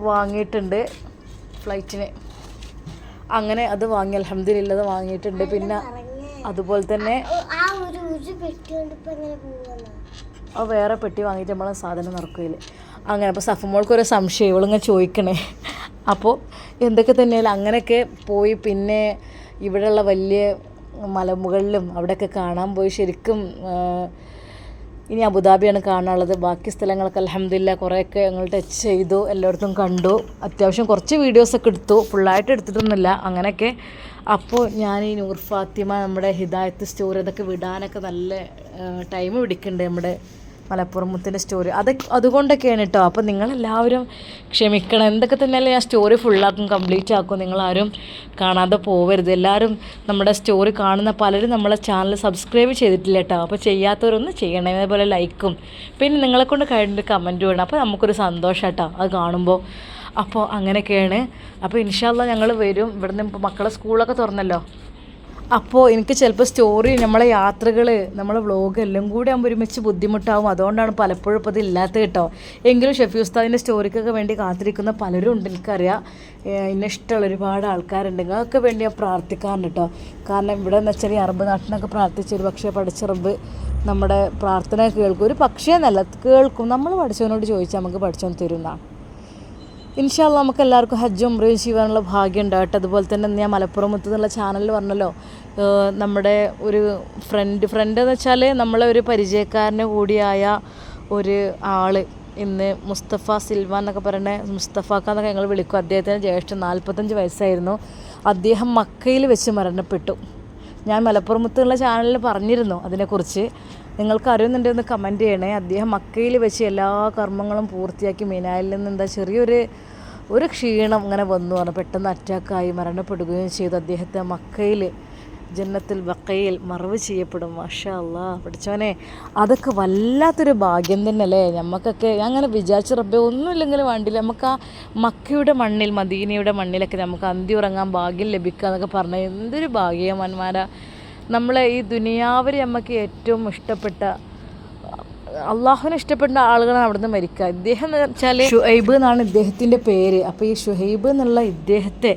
വാങ്ങിയിട്ടുണ്ട് ഫ്ലൈറ്റിന്. അങ്ങനെ അത് വാങ്ങി, അൽഹംദുലില്ലാ അത് വാങ്ങിയിട്ടുണ്ട്. പിന്നെ അതുപോലെ തന്നെ വേറെ പെട്ടി വാങ്ങിയിട്ട് നമ്മളെ സാധനം നടക്കുകയില്ല. അങ്ങനെ അപ്പോൾ സഫമോൾക്കൊരു സംശയം, ഇവളിങ്ങനെ ചോദിക്കണേ. അപ്പോൾ എന്തൊക്കെ തന്നെയാലും അങ്ങനെയൊക്കെ പോയി. പിന്നെ ഇവിടെയുള്ള വലിയ മലമുകളിലും അവിടെയൊക്കെ കാണാൻ പോയി. ശരിക്കും ഇനി അബുദാബിയാണ് കാണാനുള്ളത്. ബാക്കി സ്ഥലങ്ങളൊക്കെ അൽഹംദുലില്ലാ കുറേയൊക്കെ ഞങ്ങൾ ടച്ച് ചെയ്തു, എല്ലായിടത്തും കണ്ടു. അത്യാവശ്യം കുറച്ച് വീഡിയോസൊക്കെ എടുത്തു, ഫുള്ളായിട്ട് എടുത്തിട്ടൊന്നുമില്ല അങ്ങനെയൊക്കെ. അപ്പോൾ ഞാൻ ഈ നൂർ ഫാത്തിമ, നമ്മുടെ ഹിദായത്ത് സ്റ്റോറി അതൊക്കെ വിടാനൊക്കെ നല്ല ടൈം പിടിക്കുന്നുണ്ട്. നമ്മുടെ മലപ്പുറം മുത്തിൻ്റെ സ്റ്റോറി അതുകൊണ്ടൊക്കെയാണ് കേട്ടോ. അപ്പോൾ നിങ്ങളെല്ലാവരും ക്ഷമിക്കണം. എന്തൊക്കെ തന്നെയല്ലേ ഞാൻ സ്റ്റോറി ഫുള്ളാക്കും, കംപ്ലീറ്റ് ആക്കും. നിങ്ങളാരും കാണാതെ പോവരുത്. എല്ലാവരും നമ്മുടെ സ്റ്റോറി കാണുന്ന പലരും നമ്മളെ ചാനൽ സബ്സ്ക്രൈബ് ചെയ്തിട്ടില്ല കേട്ടോ. അപ്പോൾ ചെയ്യാത്തവരൊന്നും ചെയ്യണം. അതേപോലെ ലൈക്കും പിന്നെ നിങ്ങളെക്കൊണ്ട് കഴിഞ്ഞിട്ട് കമൻറ്റ് വേണം. അപ്പോൾ നമുക്കൊരു സന്തോഷം കേട്ടോ അത് കാണുമ്പോൾ. അപ്പോൾ അങ്ങനെയൊക്കെയാണ്. അപ്പോൾ ഇൻഷാ അല്ലാഹ് ഞങ്ങൾ വരും. ഇവിടുന്ന് ഇപ്പോൾ മക്കളെ സ്കൂളൊക്കെ തുറന്നല്ലോ. അപ്പോൾ എനിക്ക് ചിലപ്പോൾ സ്റ്റോറി, നമ്മളെ യാത്രകൾ, നമ്മളെ വ്ളോഗ് എല്ലാം കൂടി ആകുമ്പോൾ ഒരുമിച്ച് ബുദ്ധിമുട്ടാവും. അതുകൊണ്ടാണ് പലപ്പോഴും ഇപ്പോൾ ഇതില്ലാത്ത കേട്ടോ. എങ്കിലും ഷെഫി ഉസ്താദിൻ്റെ സ്റ്റോറിക്കൊക്കെ വേണ്ടി കാത്തിരിക്കുന്ന പലരും ഉണ്ട്, എനിക്കറിയാം. എന്നെ ഇഷ്ടമുള്ള ഒരുപാട് ആൾക്കാരുണ്ട്. നിങ്ങൾക്ക് വേണ്ടി ഞാൻ പ്രാർത്ഥിക്കാറുണ്ട് കേട്ടോ. കാരണം ഇവിടെ എന്ന് വെച്ചാൽ ഈ അറബ് നാട്ടിനൊക്കെ പ്രാർത്ഥിച്ചൊരു പക്ഷേ പഠിച്ച റബ്ബ് നമ്മുടെ പ്രാർത്ഥന കേൾക്കും. ഒരു പക്ഷേ എന്നല്ല, കേൾക്കും. നമ്മൾ പഠിച്ചവനോട് ചോദിച്ചാൽ നമുക്ക് പഠിച്ചവൻ തരുന്നതാണ്. ഇൻഷാ അല്ലാഹ് നമുക്ക് എല്ലാവർക്കും ഹജ്ജും ഉംറയും ചെയ്യാനുള്ള ഭാഗ്യം ഉണ്ടാകട്ടെ. അതുപോലെ തന്നെ ഞാൻ മലപ്പുറം മുത്ത് എന്നുള്ള ചാനലിൽ പറഞ്ഞല്ലോ, നമ്മുടെ ഒരു ഫ്രണ്ട് എന്ന് വെച്ചാൽ നമ്മളെ ഒരു പരിചയക്കാരന് കൂടിയായ ഒരു ആൾ ഇന്ന് മുസ്തഫ സിൽവാൻ എന്നൊക്കെ പറയുന്നത്, മുസ്തഫാക്ക എന്നൊക്കെ ഞങ്ങൾ വിളിക്കും. അദ്ദേഹത്തിന് ജ്യേഷ്ഠൻ 45 വയസ്സായിരുന്നു. അദ്ദേഹം മക്കയിൽ വെച്ച് മരണപ്പെട്ടു. ഞാൻ മലപ്പുറം മുത്ത് എന്നുള്ള ചാനലിൽ പറഞ്ഞിരുന്നു അതിനെക്കുറിച്ച്. നിങ്ങൾക്ക് അറിയുന്നുണ്ടെന്ന് കമൻറ്റ് ചെയ്യണേ. അദ്ദേഹം മക്കയിൽ വെച്ച് എല്ലാ കർമ്മങ്ങളും പൂർത്തിയാക്കി മിനായിൽ നിന്ന് എന്താ ചെറിയൊരു ക്ഷീണം ഇങ്ങനെ വന്നു പറഞ്ഞു. പെട്ടെന്ന് അറ്റാക്കായി മരണപ്പെടുകയും ചെയ്തു. അദ്ദേഹത്തെ മക്കയിൽ ജന്നത്തുൽ ബഖയിൽ മറവ് ചെയ്യപ്പെടും. മാഷാ അല്ലാഹ്. പഠിച്ചവനെ, അതൊക്കെ വല്ലാത്തൊരു ഭാഗ്യം തന്നെയല്ലേ നമുക്കൊക്കെ. അങ്ങനെ വിചാരിച്ച റബ്ബേ ഒന്നുമില്ലെങ്കിലും വേണ്ടില്ല, നമുക്ക് ആ മക്കയുടെ മണ്ണിൽ, മദീനയുടെ മണ്ണിലൊക്കെ നമുക്ക് അന്തി ഉറങ്ങാൻ ഭാഗ്യം ലഭിക്കുക എന്നൊക്കെ പറഞ്ഞാൽ എന്തൊരു ഭാഗ്യവാന്മാരാ. നമ്മളെ ഈ ദുനിയാവിൽ നമുക്ക് ഏറ്റവും ഇഷ്ടപ്പെട്ട, അള്ളാഹുവിനെ ഇഷ്ടപ്പെട്ട ആളുകളാണ് അവിടുന്ന് മരിക്കുക. ഇദ്ദേഹം എന്ന് വെച്ചാൽ ഷുഹൈബ് എന്നാണ് ഇദ്ദേഹത്തിൻ്റെ പേര്. അപ്പോൾ ഈ ഷുഹൈബ് എന്നുള്ള ഇദ്ദേഹത്തെ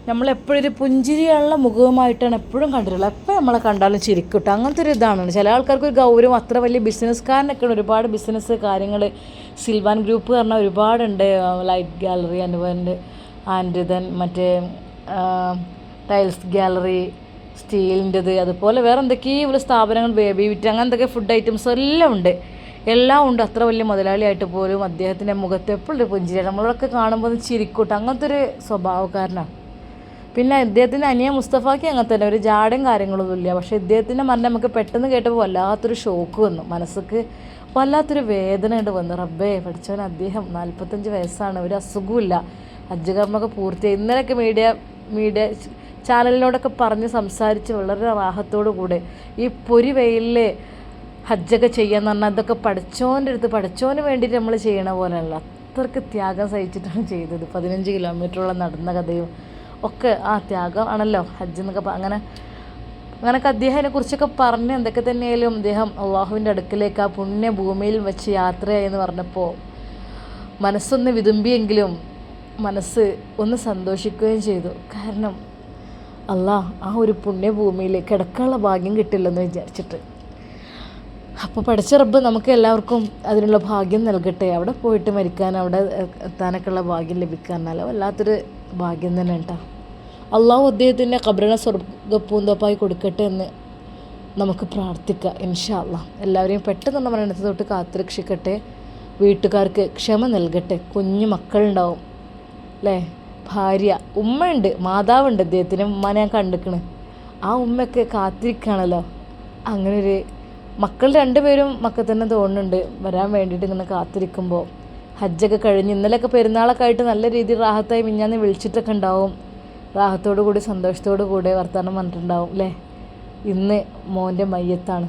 നമ്മളെപ്പോഴും ഒരു പുഞ്ചിരിയുള്ള മുഖവുമായിട്ടാണ് എപ്പോഴും കണ്ടിട്ടുള്ളത്. എപ്പോൾ നമ്മളെ കണ്ടാലും ചിരിക്കട്ടോ, അങ്ങനത്തെ ഒരു ഇതാണ്. ചില ആൾക്കാർക്ക് ഒരു ഗൗരവം, അത്ര വലിയ ബിസിനസ്സുകാരനൊക്കെയാണ്, ഒരുപാട് ബിസിനസ് കാര്യങ്ങൾ. സിൽവാൻ ഗ്രൂപ്പ് പറഞ്ഞാൽ ഒരുപാടുണ്ട്. ലൈറ്റ് ഗാലറി, ആൻഡ് ദെൻ മറ്റേ ടൈൽസ് ഗാലറി, സ്റ്റീലിൻ്റെത്, അതുപോലെ വേറെ എന്തൊക്കെയോ ഒരു സ്ഥാപനങ്ങൾ, ബേബി വിറ്റ്, അങ്ങനെ എന്തൊക്കെ ഫുഡ് ഐറ്റംസ് എല്ലാം ഉണ്ട്. അത്ര വലിയ മുതലാളിയായിട്ട് പോലും അദ്ദേഹത്തിൻ്റെ മുഖത്ത് എപ്പോഴും ഒരു പുഞ്ചിരിയാണ്. നമ്മളൊക്കെ കാണുമ്പോൾ ഒന്ന് ചിരിക്കൂട്ട്, അങ്ങനത്തെ ഒരു സ്വഭാവക്കാരനാണ്. പിന്നെ ഇദ്ദേഹത്തിൻ്റെ അനിയ മുസ്തഫാക്ക് അങ്ങനെ തന്നെ ഒരു ജാടയും കാര്യങ്ങളൊന്നും ഇല്ല. പക്ഷേ ഇദ്ദേഹത്തിൻ്റെ മരണം നമുക്ക് പെട്ടെന്ന് കേട്ടപ്പോൾ വല്ലാത്തൊരു ഷോക്ക് വന്നു, മനസ്സിക്ക് വല്ലാത്തൊരു വേദന ഉണ്ട് വന്നു. റബ്ബേ പഠിച്ചവൻ, അദ്ദേഹം 45 വയസ്സാണ്, ഒരു അസുഖമില്ല, ഹജ്ജ് കർമ്മമൊക്കെ പൂർത്തിയായി. ഇന്നലെയൊക്കെ മീഡിയ ചാനലിനോടൊക്കെ പറഞ്ഞ് സംസാരിച്ച് വളരെ റാഹത്തോടു കൂടെ ഈ പൊരി വെയിലിൽ ഹജ്ജൊക്കെ ചെയ്യാന്ന് പറഞ്ഞാൽ അതൊക്കെ പഠിച്ചോൻ്റെ അടുത്ത്, പഠിച്ചോന് വേണ്ടിയിട്ട് നമ്മൾ ചെയ്യണ പോലെയല്ല. അത്രയ്ക്ക് ത്യാഗം സഹിച്ചിട്ടാണ് ചെയ്തത്. 15 കിലോമീറ്ററോളം നടന്ന കഥയും ഒക്കെ ആ ത്യാഗം ആണല്ലോ ഹജ്ജ് എന്നൊക്കെ. അങ്ങനെയൊക്കെ അദ്ദേഹത്തിനെ കുറിച്ചൊക്കെ പറഞ്ഞ് എന്തൊക്കെ തന്നെയായാലും അദ്ദേഹം അള്ളാഹുവിൻ്റെ അടുക്കിലേക്ക് ആ പുണ്യഭൂമിയിൽ വെച്ച് യാത്രയായി എന്ന് പറഞ്ഞപ്പോൾ മനസ്സൊന്ന് വിതുമ്പിയെങ്കിലും മനസ്സ് ഒന്ന് സന്തോഷിക്കുകയും ചെയ്തു. കാരണം അള്ളാഹ് ആ ഒരു പുണ്യഭൂമിയിൽ കിടക്കാനുള്ള ഭാഗ്യം കിട്ടില്ലെന്ന് വിചാരിച്ചിട്ട്. അപ്പോൾ പഠിച്ച റബ്ബ് നമുക്ക് എല്ലാവർക്കും അതിനുള്ള ഭാഗ്യം നൽകട്ടെ. അവിടെ പോയിട്ട് മരിക്കാൻ, അവിടെ എത്താനൊക്കെയുള്ള ഭാഗ്യം ലഭിക്കാനല്ല വല്ലാത്തൊരു ഭാഗ്യം തന്നെ കേട്ടോ. അള്ളാഹു അദ്ദേഹത്തിൻ്റെ ഖബറിനെ സ്വർഗ്ഗപ്പൂന്തോപ്പായി കൊടുക്കട്ടെ എന്ന് നമുക്ക് പ്രാർത്ഥിക്കാം ഇൻഷാ അള്ളാഹ്. എല്ലാവരെയും പെട്ടെന്ന് മരണത്തെ തൊട്ട് കാത്തുരക്ഷിക്കട്ടെ. വീട്ടുകാർക്ക് ക്ഷമ നൽകട്ടെ. കുഞ്ഞു മക്കളുണ്ടാവും അല്ലേ, ഭാര്യ, ഉമ്മയുണ്ട്, മാതാവുണ്ട്. അദ്ദേഹത്തിന് ഉമ്മ ഞാൻ കണ്ടിക്കണ്. ആ ഉമ്മയൊക്കെ കാത്തിരിക്കുകയാണല്ലോ. അങ്ങനൊരു മക്കൾ രണ്ടുപേരും മക്കൾ തന്നെ തോന്നുന്നുണ്ട് വരാൻ വേണ്ടിയിട്ട് ഇങ്ങനെ കാത്തിരിക്കുമ്പോൾ. ഹജ്ജൊക്കെ കഴിഞ്ഞ് ഇന്നലെയൊക്കെ പെരുന്നാളൊക്കെ ആയിട്ട് നല്ല രീതിയിൽ റാഹത്തായി മിഞ്ഞാന്ന് വിളിച്ചിട്ടൊക്കെ ഉണ്ടാവും. റാഹത്തോടു കൂടി സന്തോഷത്തോടു കൂടി വർത്തമാനം പറഞ്ഞിട്ടുണ്ടാവും അല്ലേ. ഇന്ന് മോൻ്റെ മയ്യത്താണ്.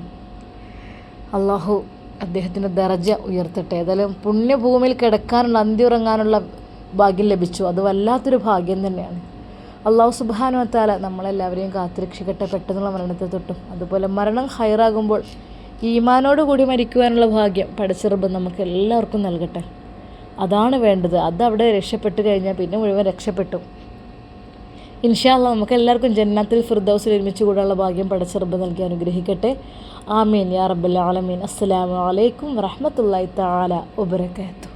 അള്ളാഹു അദ്ദേഹത്തിൻ്റെ ദറജ ഉയർത്തട്ടെ. ഏതായാലും പുണ്യഭൂമിയിൽ കിടക്കാനുള്ള അന്തി ഉറങ്ങാനുള്ള ഭാഗ്യം ലഭിച്ചു. അത് വല്ലാത്തൊരു ഭാഗ്യം തന്നെയാണ്. അള്ളാഹു സുബ്ഹാനഹു വ തആല നമ്മളെല്ലാവരെയും കാത്തുരക്ഷിക്കട്ടെ പെട്ടെന്നുള്ള മരണത്തെ തൊട്ടും. അതുപോലെ മരണം ഹൈറാകുമ്പോൾ ഈമാനോട് കൂടി മരിക്കുവാനുള്ള ഭാഗ്യം പടച്ചിറബ് നമുക്ക് എല്ലാവർക്കും നൽകട്ടെ. അതാണ് വേണ്ടത്. അതവിടെ രക്ഷപ്പെട്ട് കഴിഞ്ഞാൽ പിന്നെ മുഴുവൻ രക്ഷപ്പെട്ടു. ഇൻഷാ അല്ലാഹ് നമുക്ക് എല്ലാവർക്കും ജന്നത്തുൽ ഫിർദൗസിൽ ഒരുമിച്ച് കൂടാനുള്ള ഭാഗ്യം പടച്ചിറബ് നൽകി അനുഗ്രഹിക്കട്ടെ. ആമീൻ യാ റബ്ബൽ ആലമീൻ. അസ്സലാമു അലൈക്കും വറഹ്മത്തുള്ളാഹി തആല വബറകാതുഹു.